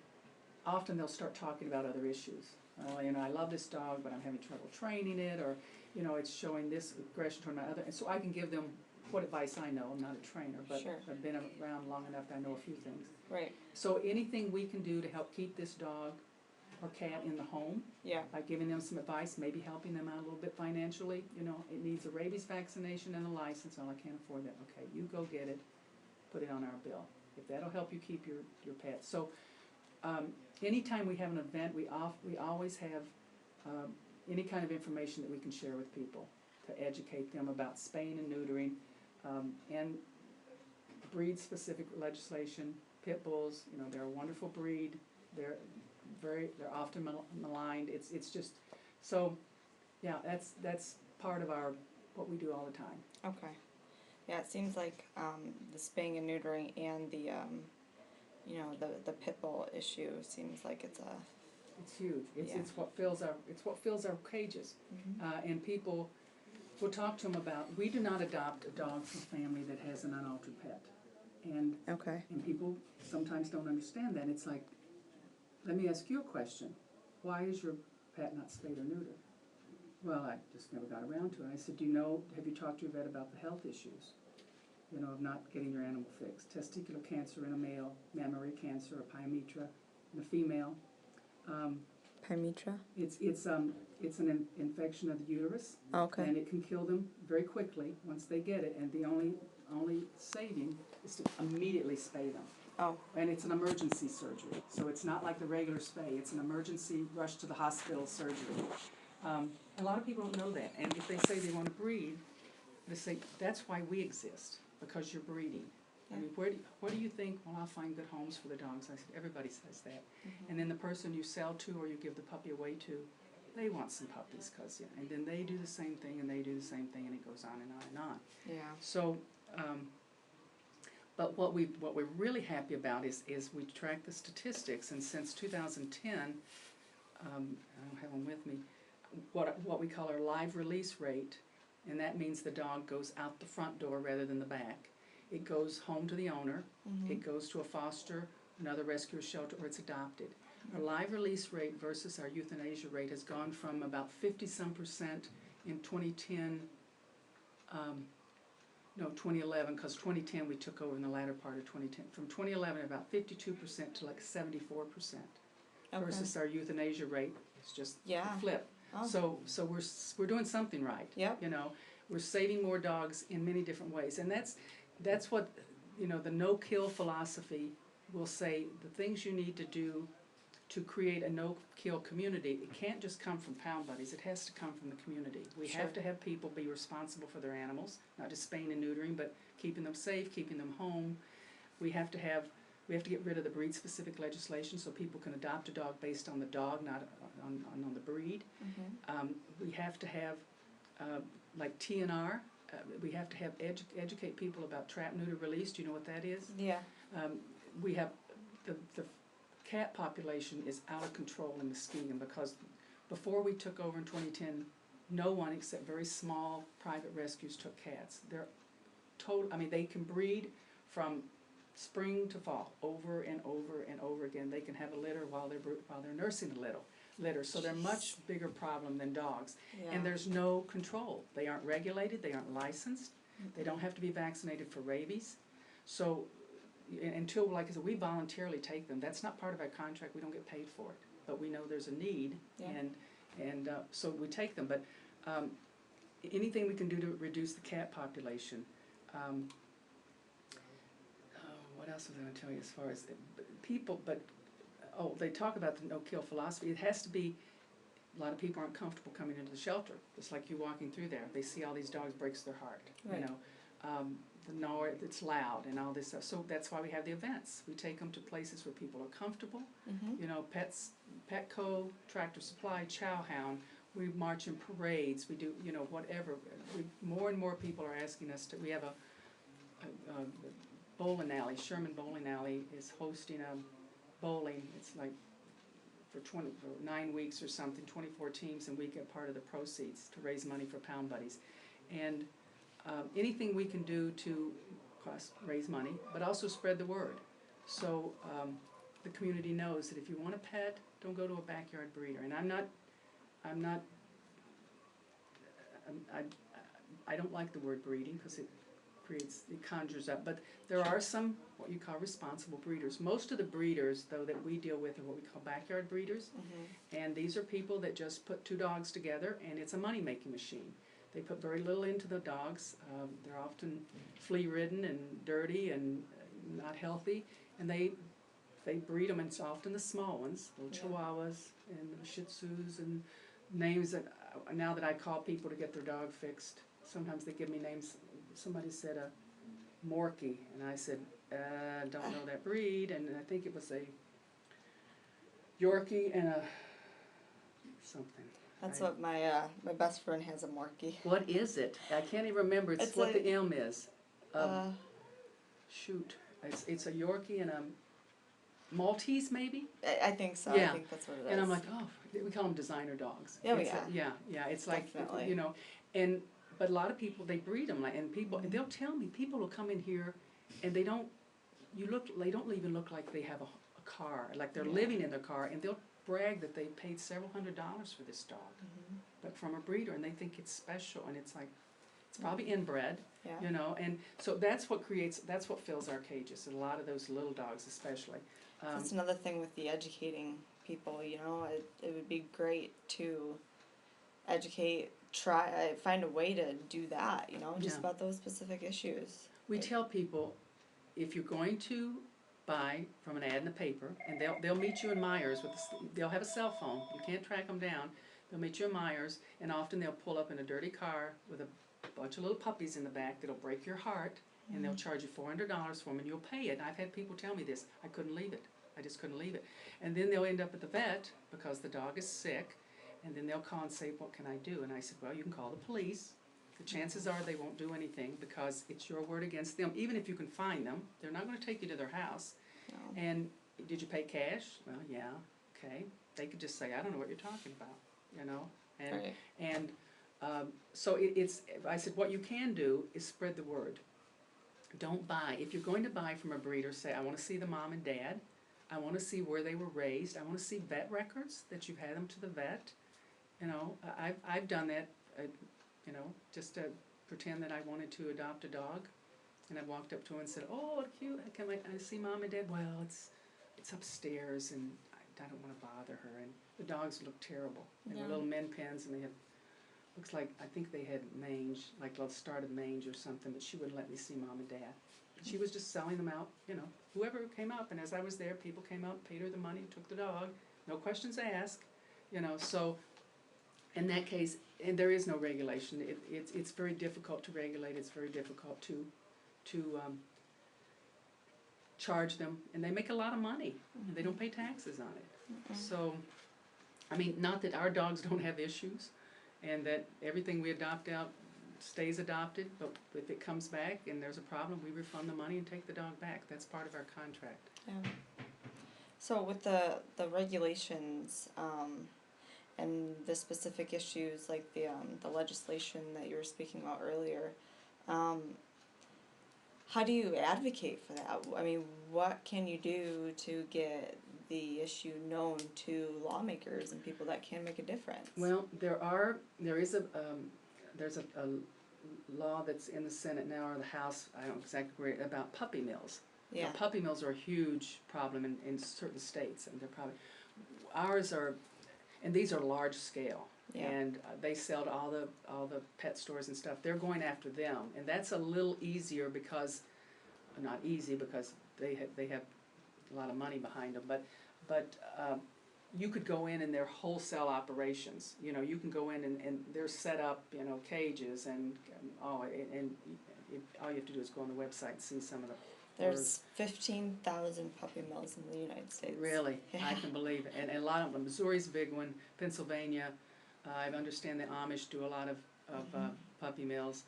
often they'll start talking about other issues. You know, I love this dog, but I'm having trouble training it, or, you know, it's showing this aggression toward my other, and so I can give them what advice I know. I'm not a trainer, but
Sure.
I've been around long enough that I know a few things.
Right.
So anything we can do to help keep this dog or cat in the home,
Yeah.
by giving them some advice, maybe helping them out a little bit financially, you know, it needs a rabies vaccination and a license, well, I can't afford that, okay, you go get it, put it on our bill, if that'll help you keep your pet. So, anytime we have an event, we always have, any kind of information that we can share with people to educate them about spaying and neutering, and breed-specific legislation. Pit bulls, you know, they're a wonderful breed, they're often maligned. It's just, so, yeah, that's part of what we do all the time.
Okay. Yeah, it seems like the spaying and neutering and the the pit bull issue seems like it's
huge. It's what fills our cages, and people will talk to them about. We do not adopt a dog from a family that has an unaltered pet, and
okay.
and people sometimes don't understand that. It's like, let me ask you a question. Why is your pet not spayed or neutered? Well, I just never got around to it. I said, have you talked to your vet about the health issues? You know, of not getting your animal fixed. Testicular cancer in a male, mammary cancer, or pyometra in a female.
Pyometra?
It's an infection of the uterus.
Okay.
And it can kill them very quickly once they get it, and the only saving is to immediately spay them.
Oh.
And it's an emergency surgery, so it's not like the regular spay. It's an emergency rush to the hospital surgery. A lot of people don't know that, and if they say they want to breed, they say, that's why we exist, because you're breeding. I mean, where do you think, well, I'll find good homes for the dogs? I said, everybody says that. And then the person you sell to or you give the puppy away to, they want some puppies, cause, yeah, and then they do the same thing, and they do the same thing, and it goes on and on and on.
Yeah.
So, but what we're really happy about is we track the statistics, and since 2010, I don't have them with me, what we call our live release rate, and that means the dog goes out the front door rather than the back. It goes home to the owner, it goes to a foster, another rescue shelter, or it's adopted. Our live release rate versus our euthanasia rate has gone from about 50-some% in 2010, 2011, because 2010 we took over in the latter part of 2010. From 2011, about 52% to like 74%, versus our euthanasia rate is just the flip.
Oh.
So we're doing something right.
Yep.
You know, we're saving more dogs in many different ways, and that's what, you know, the no-kill philosophy will say. The things you need to do to create a no-kill community, it can't just come from Pound Buddies, it has to come from the community. We have to have people be responsible for their animals, not just spaying and neutering, but keeping them safe, keeping them home. We have to get rid of the breed-specific legislation so people can adopt a dog based on the dog, not on the breed. We have to have, like TNR, we have to have educate people about trap, neuter, release. Do you know what that is?
Yeah.
We have the cat population is out of control in Muskegon, because before we took over in 2010, no one except very small private rescues took cats. They're I mean, they can breed from spring to fall, over and over and over again. They can have a litter while they're nursing a litter. So they're a much bigger problem than dogs.
Yeah.
And there's no control. They aren't regulated. They aren't licensed. They don't have to be vaccinated for rabies. So until, like I said, we voluntarily take them. That's not part of our contract. We don't get paid for it. But we know there's a need, and so we take them. But anything we can do to reduce the cat population. What else was I going to tell you as far as people? But they talk about the no-kill philosophy. It has to be. A lot of people aren't comfortable coming into the shelter. Just like you walking through there, they see all these dogs, breaks their heart. Right. You know, the noise, it's loud and all this stuff. So that's why we have the events. We take them to places where people are comfortable. You know, Petco, Tractor Supply, Chow Hound. We march in parades. We do, you know, whatever. More and more people are asking us to. We have a bowling alley. Sherman Bowling Alley is hosting a bowling. It's like for 9 weeks or something, 24 teams, and we get part of the proceeds to raise money for Pound Buddies. And anything we can do to raise money, but also spread the word. So the community knows that if you want a pet, don't go to a backyard breeder. And I don't like the word breeding, because it conjures up, but there are some what you call responsible breeders. Most of the breeders, though, that we deal with are what we call backyard breeders, and these are people that just put two dogs together, and it's a money-making machine. They put very little into the dogs. They're often flea-ridden and dirty and not healthy, and they breed them, and it's often the small ones, little Chihuahuas and Shih Tzus, and names that now that I call people to get their dog fixed, sometimes they give me names. Somebody said a Morkie, and I said, don't know that breed, and I think it was a Yorkie and a something.
That's what my best friend has, a Morkie.
What is it? I can't even remember. It's what the M is. Shoot. It's a Yorkie and a Maltese, maybe?
I think so.
Yeah.
I think that's what it is.
And I'm like, we call them designer dogs.
Oh,
yeah. It's like,
definitely.
you know, but a lot of people, they breed them, and people, and they'll tell me, people will come in here, and they don't even look like they have a car, like they're living in their car, and they'll brag that they paid several $100s for this dog, but from a breeder, and they think it's special, and it's like, it's probably inbred, you know, and so that's what fills our cages, a lot of those little dogs especially.
That's another thing with the educating people, you know, it would be great to educate, find a way to do that, you know, just about those specific issues.
We tell people, if you're going to buy from an ad in the paper, and they'll meet you in Myers they'll have a cell phone. You can't track them down. They'll meet you in Myers, and often they'll pull up in a dirty car with a bunch of little puppies in the back that'll break your heart, and they'll charge you $400 for them, and you'll pay it. And I've had people tell me this. I couldn't leave it. I just couldn't leave it. And then they'll end up at the vet because the dog is sick, and then they'll call and say, what can I do? And I said, well, you can call the police. The chances are they won't do anything because it's your word against them. Even if you can find them, they're not going to take you to their house.
No.
And did you pay cash? Well, yeah, okay. They could just say, I don't know what you're talking about, you know? And,
Right.
and so I said, what you can do is spread the word. Don't buy. If you're going to buy from a breeder, say, I want to see the mom and dad. I want to see where they were raised. I want to see vet records, that you've had them to the vet. You know, I've done that, you know, just to pretend that I wanted to adopt a dog. And I walked up to her and said, oh, what cute. Can I see mom and dad? Well, it's upstairs, and I don't want to bother her. And the dogs look terrible. They were little Min Pins, and they had, looks like, I think they had mange, like the start of mange or something, but she wouldn't let me see mom and dad. She was just selling them out, you know, whoever came up. And as I was there, people came up, paid her the money, took the dog, no questions asked, you know. So in that case, and there is no regulation. It's very difficult to regulate. It's very difficult to charge them, and they make a lot of money. And they don't pay taxes on it. So, I mean, not that our dogs don't have issues, and that everything we adopt out stays adopted, but if it comes back and there's a problem, we refund the money and take the dog back. That's part of our contract.
Yeah. So with the regulations and the specific issues, like the legislation that you were speaking about earlier, how do you advocate for that? I mean, what can you do to get the issue known to lawmakers and people that can make a difference?
Well, there's a law that's in the Senate now, or the House, I don't exactly where, about puppy mills.
Yeah.
Now, puppy mills are a huge problem in certain states, and they're probably, ours are, and these are large scale.
Yeah.
And they sell to all the pet stores and stuff. They're going after them, and that's a little easier because, not easy because they have a lot of money behind them, but you could go in their wholesale operations. You know, you can go in and they're set up, you know, cages and all you have to do is go on the website and see some of the.
There's 15,000 puppy mills in the United States.
Really,
Yeah.
I can believe it, and a lot of them. Missouri's a big one. Pennsylvania, I understand the Amish do a lot of puppy mills,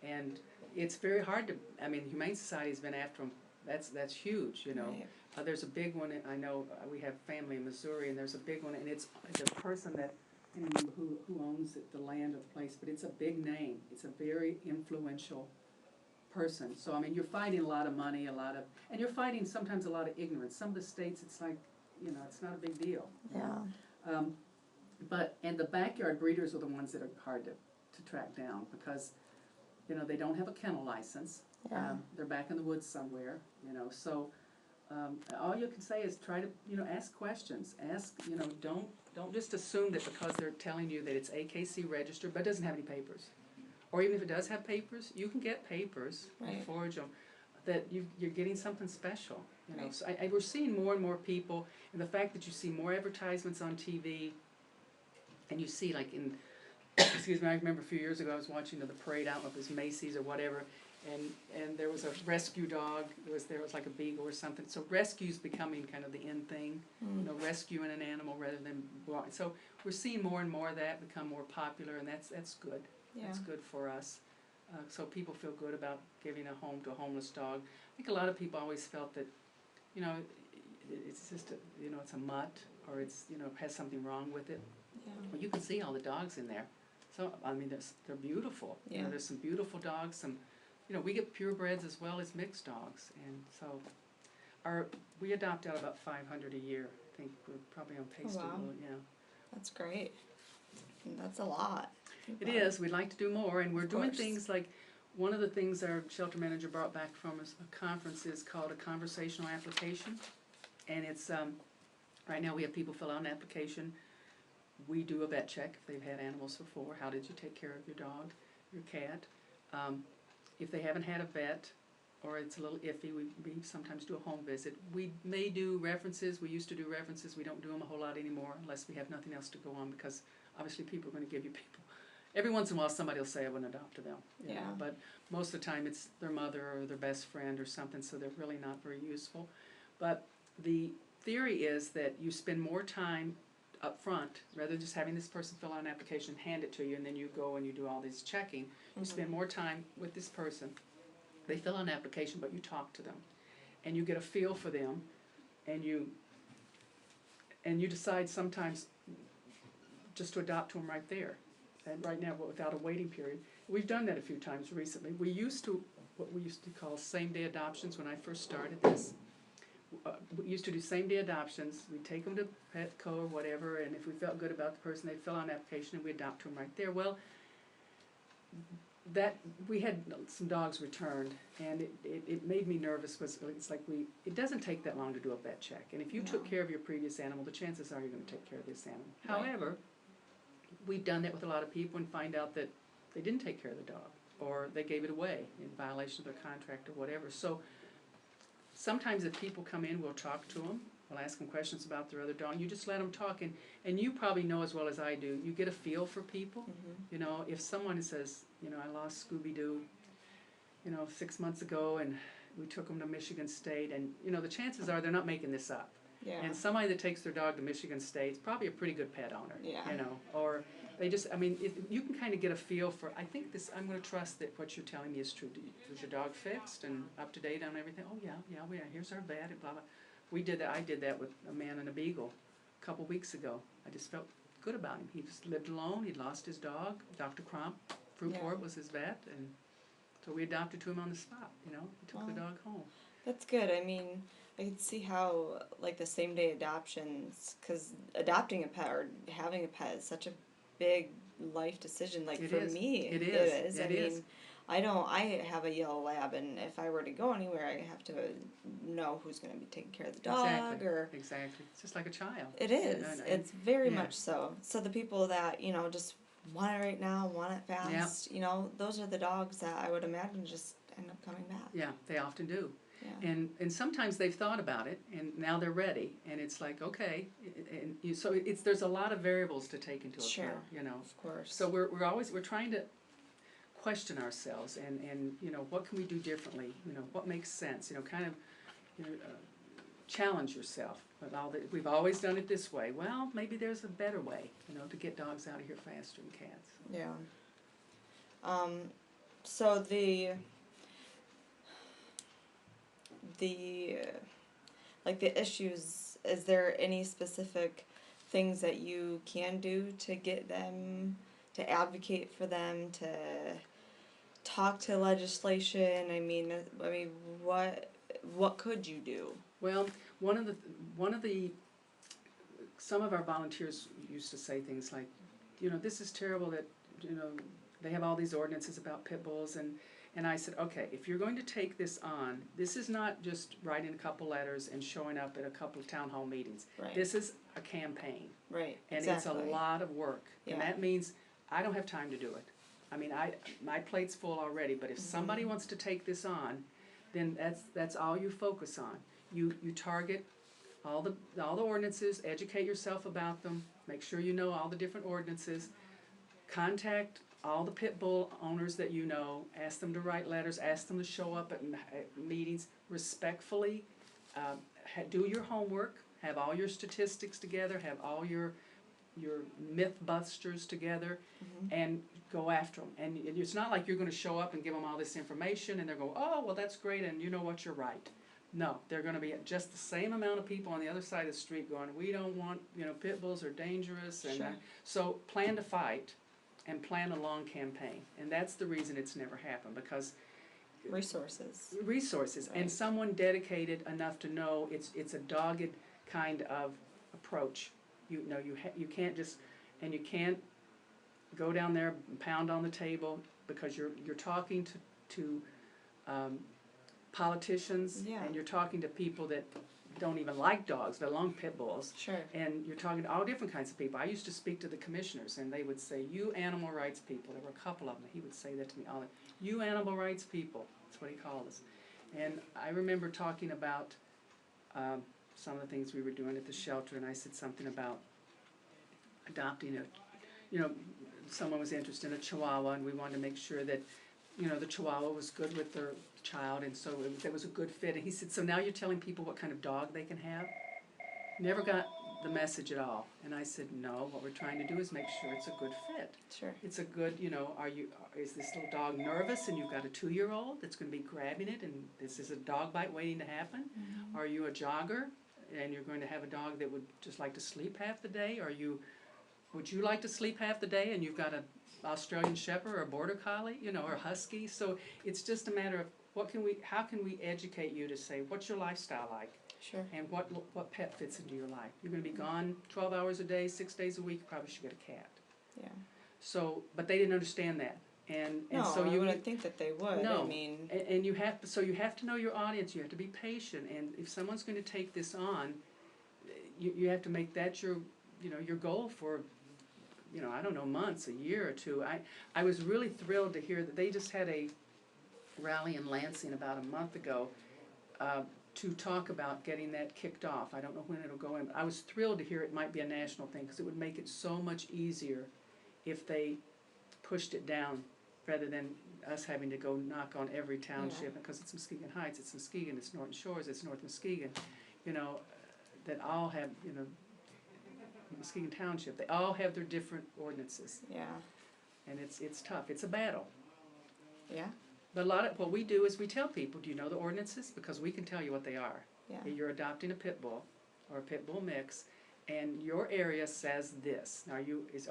and it's very hard to. I mean, Humane Society's been after them. That's huge, you know.
Right.
There's a big one. I know we have family in Missouri, and there's a big one, and it's the person that I can't remember who owns it, the land or the place, but it's a big name. It's a very influential person. So I mean, you're fighting a lot of money, and you're fighting sometimes a lot of ignorance. Some of the states, it's like, you know, it's not a big deal.
Yeah.
And the backyard breeders are the ones that are hard to track down because, you know, they don't have a kennel license.
Yeah.
They're back in the woods somewhere, you know. So all you can say is try to, you know, ask questions. Ask, you know, don't just assume that because they're telling you that it's AKC registered but doesn't have any papers. Or even if it does have papers, you can get papers and forge them, that you're getting something special, you know.
Right.
So we're seeing more and more people, and the fact that you see more advertisements on TV, and you see like in, excuse me, I remember a few years ago I was watching the parade, I don't know if it was Macy's or whatever, and there was a rescue dog, there was like a beagle or something. So rescue's becoming kind of the in thing, you know, rescuing an animal rather than, so we're seeing more and more of that become more popular, and that's good.
Yeah.
That's good for us. So people feel good about giving a home to a homeless dog. I think a lot of people always felt that, you know, it's just you know, it's a mutt, or it's, you know, has something wrong with it.
Yeah.
Well, you can see all the dogs in there. So I mean, they're beautiful.
Yeah.
You know, there's some beautiful dogs. Some, you know, we get purebreds as well as mixed dogs, and so we adopt out about 500 a year. I think we're probably on pace to, yeah.
That's great. That's a lot.
It is. We'd like to do more, and we're doing
course.
things like, one of the things our shelter manager brought back from a conference is called a conversational application, and it's right now we have people fill out an application. We do a vet check if they've had animals before. How did you take care of your dog, your cat? If they haven't had a vet, or it's a little iffy, we sometimes do a home visit. We may do references. We used to do references. We don't do them a whole lot anymore unless we have nothing else to go on, because obviously people are going to give you every once in a while somebody will say I wouldn't adopt them. You
Yeah.
know, but most of the time it's their mother or their best friend or something, so they're really not very useful. But the theory is that you spend more time up front, rather than just having this person fill out an application, hand it to you, and then you go and you do all this checking. You spend more time with this person. They fill out an application, but you talk to them, and you get a feel for them, and you decide sometimes just to adopt them right there, and right now without a waiting period. We've done that a few times recently. We used to, what we used to call same-day adoptions when I first started this. We used to do same-day adoptions. We'd take them to Petco or whatever, and if we felt good about the person, they'd fill out an application and we'd adopt them right there. Well, that we had some dogs returned, and it made me nervous because it's like it doesn't take that long to do a vet check, and if you took care of your previous animal, the chances are you're going to take care of this animal.
Right.
However, we've done that with a lot of people and find out that they didn't take care of the dog, or they gave it away in violation of their contract or whatever. So sometimes if people come in, we'll talk to them, we'll ask them questions about their other dog. You just let them talk, and you probably know as well as I do, you get a feel for people. You know, if someone says, you know, I lost Scooby-Doo, you know, 6 months ago, and we took him to Michigan State, and, you know, the chances are they're not making this up.
Yeah.
And somebody that takes their dog to Michigan State is probably a pretty good pet owner.
Yeah.
You know, or they just, I mean, you can kind of get a feel for, I think this, I'm going to trust that what you're telling me is true. Was your dog fixed and up to date on everything? Oh, yeah, here's our vet, and blah, blah. We did that, I did that with a man and a beagle a couple weeks ago. I just felt good about him. He just lived alone, he'd lost his dog. Dr. Crump, Fruitport was his vet, and so we adopted to him on the spot, you know. We took the dog home.
That's good. I mean, I can see how, like, the same-day adoptions, because adopting a pet or having a pet is such a big life decision. Like, for me,
it is.
I mean, I have a yellow lab, and if I were to go anywhere, I have to know who's going to be taking care of the dog.
Exactly. It's just like a child.
It is. It's very much so. So the people that, you know, just want it right now, want it fast, you know, those are the dogs that I would imagine just end up coming back.
Yeah, they often do.
Yeah.
And sometimes they've thought about it, and now they're ready, and it's like, okay, and so there's a lot of variables to take into account, you know.
Of course.
So we're trying to question ourselves, and you know, what can we do differently? You know, what makes sense? You know, kind of, you know, challenge yourself. We've always done it this way. Well, maybe there's a better way, you know, to get dogs out of here faster than cats.
Yeah. So the like the issues, is there any specific things that you can do to get them, to advocate for them, to talk to legislation? I mean, what could you do?
Well, some of our volunteers used to say things like, you know, this is terrible that, you know, they have all these ordinances about pit bulls, and I said, okay, if you're going to take this on, this is not just writing a couple letters and showing up at a couple of town hall meetings.
Right.
This is a campaign.
Right.
And
exactly.
it's a lot of work.
Yeah.
And that means I don't have time to do it. I mean, my plate's full already, but if somebody wants to take this on, then that's all you focus on. You target all the ordinances, educate yourself about them, make sure you know all the different ordinances, contact all the pit bull owners that you know, ask them to write letters, ask them to show up at meetings respectfully, do your homework, have all your statistics together, have all your myth busters together, and go after them. And it's not like you're going to show up and give them all this information and they're going, oh, well, that's great, and you know what, you're right. No, they're going to be just the same amount of people on the other side of the street going, we don't want, you know, pit bulls are dangerous. And so plan to fight and plan a long campaign. And that's the reason it's never happened, because
resources,
right. And someone dedicated enough to know it's a dogged kind of approach. You know, you can't just, and you can't go down there and pound on the table, because you're talking to politicians, and you're talking to people that don't even like dogs, let alone pit bulls.
Sure.
And you're talking to all different kinds of people. I used to speak to the commissioners, and they would say, you animal rights people. There were a couple of them. He would say that to me all the time. You animal rights people. That's what he called us. And I remember talking about some of the things we were doing at the shelter, and I said something about adopting you know, someone was interested in a Chihuahua, and we wanted to make sure that, you know, the Chihuahua was good with their child, and so it was a good fit. And he said, so now you're telling people what kind of dog they can have? Never got the message at all. And I said, no, what we're trying to do is make sure it's a good fit.
Sure.
It's a good, you know, is this little dog nervous and you've got a 2-year-old that's going to be grabbing it and this is a dog bite waiting to happen? Mm-hmm. Are you a jogger and you're going to have a dog that would just like to sleep half the day? Would you like to sleep half the day and you've got an Australian Shepherd or a Border Collie, you know, or a Husky? So it's just a matter of how can we educate you to say, what's your lifestyle like?
Sure.
And what pet fits into your life? You're going to be gone 12 hours a day, 6 days a week. You probably should get a cat.
Yeah.
So, but they didn't understand that, and
no,
so you
wouldn't think that they would.
No,
I mean,
and you have to know your audience. You have to be patient, and if someone's going to take this on, you have to make that your goal for, I don't know, months, a year or two. I was really thrilled to hear that they just had a rally in Lansing about a month ago. To talk about getting that kicked off. I don't know when it'll go in, but I was thrilled to hear it might be a national thing because it would make it so much easier if they pushed it down rather than us having to go knock on every township, because it's Muskegon Heights, it's Muskegon, it's Norton Shores, it's North Muskegon, that all have, Muskegon Township, they all have their different ordinances.
Yeah.
And it's tough. It's a battle.
Yeah.
But what we do is we tell people, do you know the ordinances? Because we can tell you what they are.
Yeah.
You're adopting a pit bull or a pit bull mix, and your area says this. Now, are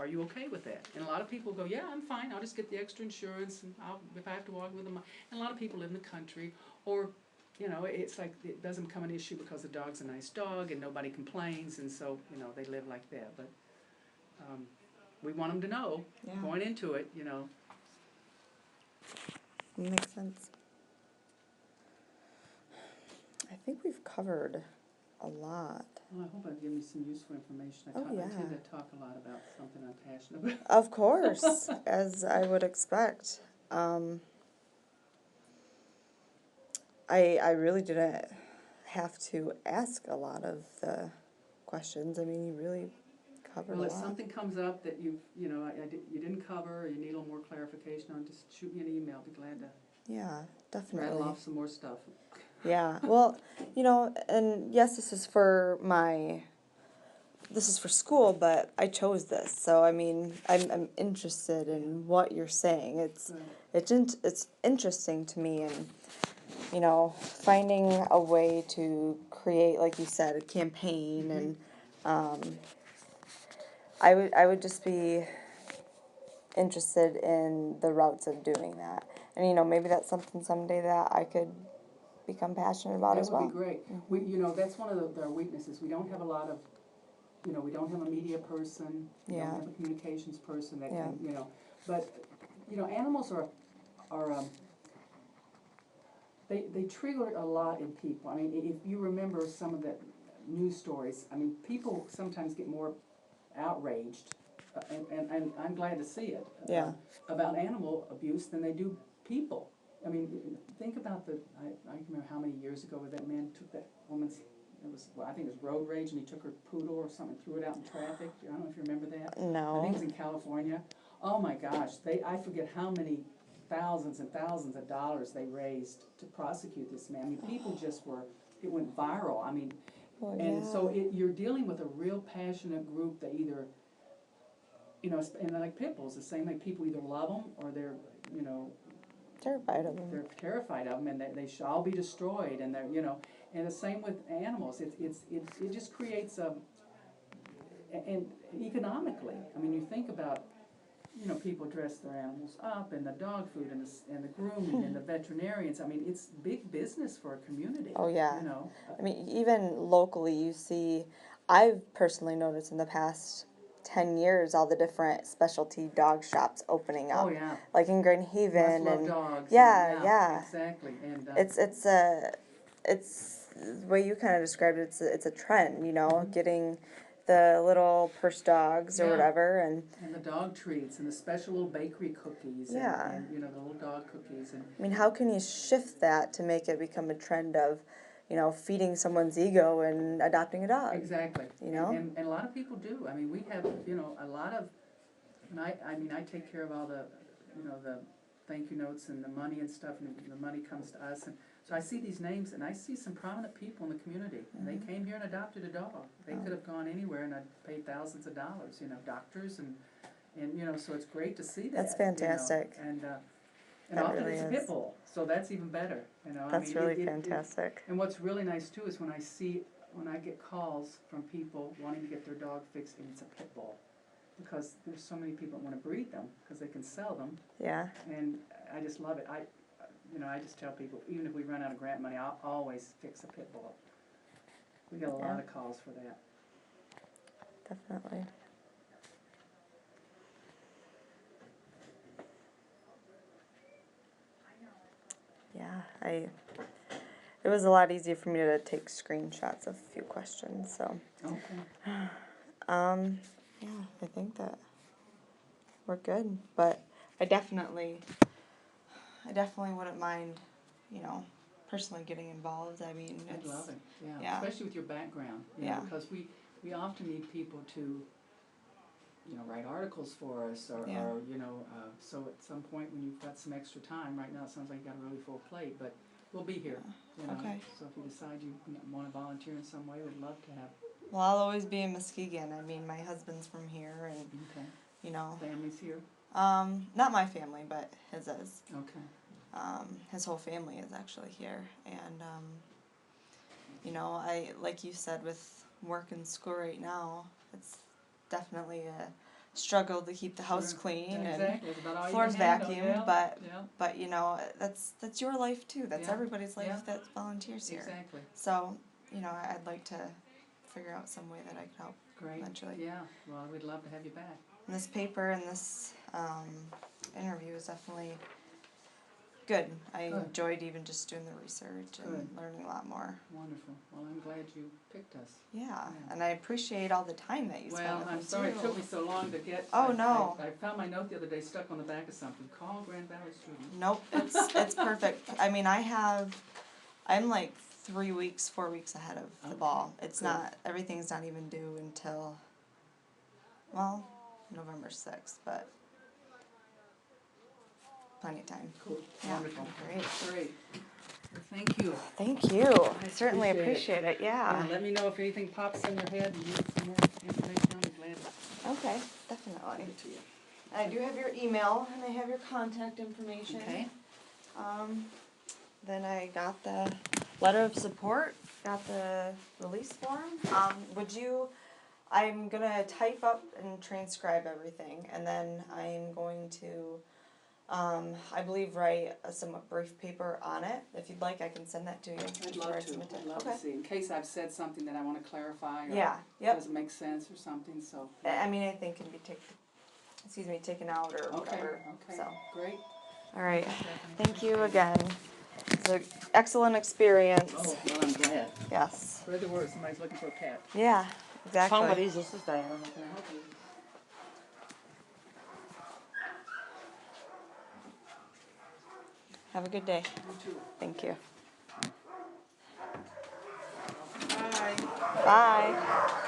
you okay with that? And a lot of people go, yeah, I'm fine. I'll just get the extra insurance, and if I have to walk with them. And a lot of people live in the country, or it's like it doesn't become an issue because the dog's a nice dog and nobody complains, and so they live like that. But we want them to know going into it,
Makes sense. I think we've covered a lot.
Well, I hope I've given you some useful information. I tend to talk a lot about something I'm passionate about.
Of course, as I would expect. I really didn't have to ask a lot of the questions. I mean, you really covered a lot.
Well, if something comes up that you didn't cover, or you need a little more clarification on, just shoot me an email. I'll be glad to
definitely
rattle off some more stuff.
Yeah, well, and yes, this is for school, but I chose this, so I mean, I'm interested in what you're saying. It's interesting to me, and finding a way to create, like you said, a campaign, and I would just be interested in the routes of doing that, and maybe that's something someday that I could become passionate about as well.
That would be great. We, that's one of our weaknesses. We don't have a lot of, we don't have a media person. We don't have a communications person that can, but, animals are they trigger a lot in people. I mean, if you remember some of the news stories, I mean, people sometimes get more outraged, and I'm glad to see it, about animal abuse than they do people. I mean, think about I remember how many years ago that man took that woman's, I think it was road rage, and he took her poodle or something, threw it out in traffic. I don't know if you remember that.
No.
I think it was in California. Oh my gosh, I forget how many thousands and thousands of dollars they raised to prosecute this man. I mean, people it went viral. I mean, so you're dealing with a real passionate group that either, and like pit bulls, the same way, people either love them or they're,
terrified of them.
They're terrified of them, and they shall be destroyed, and they're, and the same with animals. It just creates and economically, I mean, you think about, people dress their animals up, and the dog food, and the grooming, and the veterinarians. I mean, it's big business for a community.
Oh yeah. I mean, even locally, you see, I've personally noticed in the past 10 years all the different specialty dog shops opening up.
Oh yeah.
Like in Grand Haven and
dogs.
Yeah.
Exactly. And
it's the way you kind of described it. It's a trend, getting the little purse dogs or whatever, and
the dog treats and the special little bakery cookies. And the little dog cookies. And
I mean, how can you shift that to make it become a trend of, feeding someone's ego and adopting a dog?
Exactly.
And
a lot of people do. I mean, we have, a lot of And I mean, I take care of all the, the thank you notes and the money and stuff, and the money comes to us, and so I see these names, and I see some prominent people in the community, and they came here and adopted a dog. They could have gone anywhere, and I'd paid thousands of dollars, doctors, and so it's great to see that.
That's fantastic.
And
That
often
really
it's a
is.
pit bull, so that's even better,
That's really fantastic.
And what's really nice too is when I get calls from people wanting to get their dog fixed, and it's a pit bull. Because there's so many people that want to breed them, because they can sell them,
Yeah.
and I just love it. I just tell people, even if we run out of grant money, I'll always fix a pit bull. We get a lot of calls for that.
Definitely. Yeah, it was a lot easier for me to take screenshots of a few questions, so.
Okay.
Yeah, I think that we're good, but I definitely wouldn't mind, personally getting involved. I mean,
I'd love it,
yeah.
Especially with your background,
Yeah.
because we often need people to, write articles for us, or so at some point when you've got some extra time, right now it sounds like you got a really full plate, but we'll be here,
Okay.
So if you decide you want to volunteer in some way, we'd love to have.
Well, I'll always be in Muskegon. I mean, my husband's from here, and
Families here?
not my family, but his is.
Okay.
His whole family is actually here, and I, like you said, with work and school right now, it's definitely a struggle to keep the house clean
Exactly. It's about all
and
you
floors
can handle,
vacuumed, but that's your life too. That's
Yeah.
everybody's life
Yeah.
that volunteers here.
Exactly.
So I'd like to figure out some way that I could help
Great.
eventually.
Yeah. Well, we'd love to have you back.
And this paper and this interview is definitely good. I
Good.
enjoyed even just doing the research and
Good.
learning a lot more.
Wonderful. Well, I'm glad you picked us.
Yeah, and I appreciate all the time that you spent
Well,
with
I'm
us,
sorry it
too.
took me so long to get.
Oh, no.
I found my note the other day stuck on the back of something. Call Grand Valley students.
Nope, it's perfect. I mean, I'm like 4 weeks ahead of the
Okay,
ball. It's
good.
not, everything's not even due until, well, November 6th, but plenty of time.
Cool.
Yeah,
Wonderful.
great.
Great. Well, thank you.
Thank you. I certainly
appreciate
appreciate it, yeah.
Let me know if anything pops in your head and you need some more information. I'm glad to
Okay,
give
definitely.
it to you.
I do have your email and I have your contact information.
Okay.
Then I got the letter of support, got the release form. I'm gonna type up and transcribe everything, and then I'm going to, I believe, write a somewhat brief paper on it. If you'd like, I can send that to you.
I'd
before
love
I
to.
submit it.
I'd love
Okay.
to see. In case I've said something that I want to clarify or
Yeah, yep.
doesn't make sense or something, so.
I mean, anything can be taken out or
Okay,
whatever,
okay,
so.
great.
All right,
Stephanie,
thank you
appreciate it.
again. It's an excellent experience.
Oh, well, I'm glad.
Yes.
Spread the word, somebody's looking for a cat.
Yeah, exactly.
Somebody's, this is Diana.
Can I help you?
Have a good day.
You too.
Thank you.
Bye.
Bye.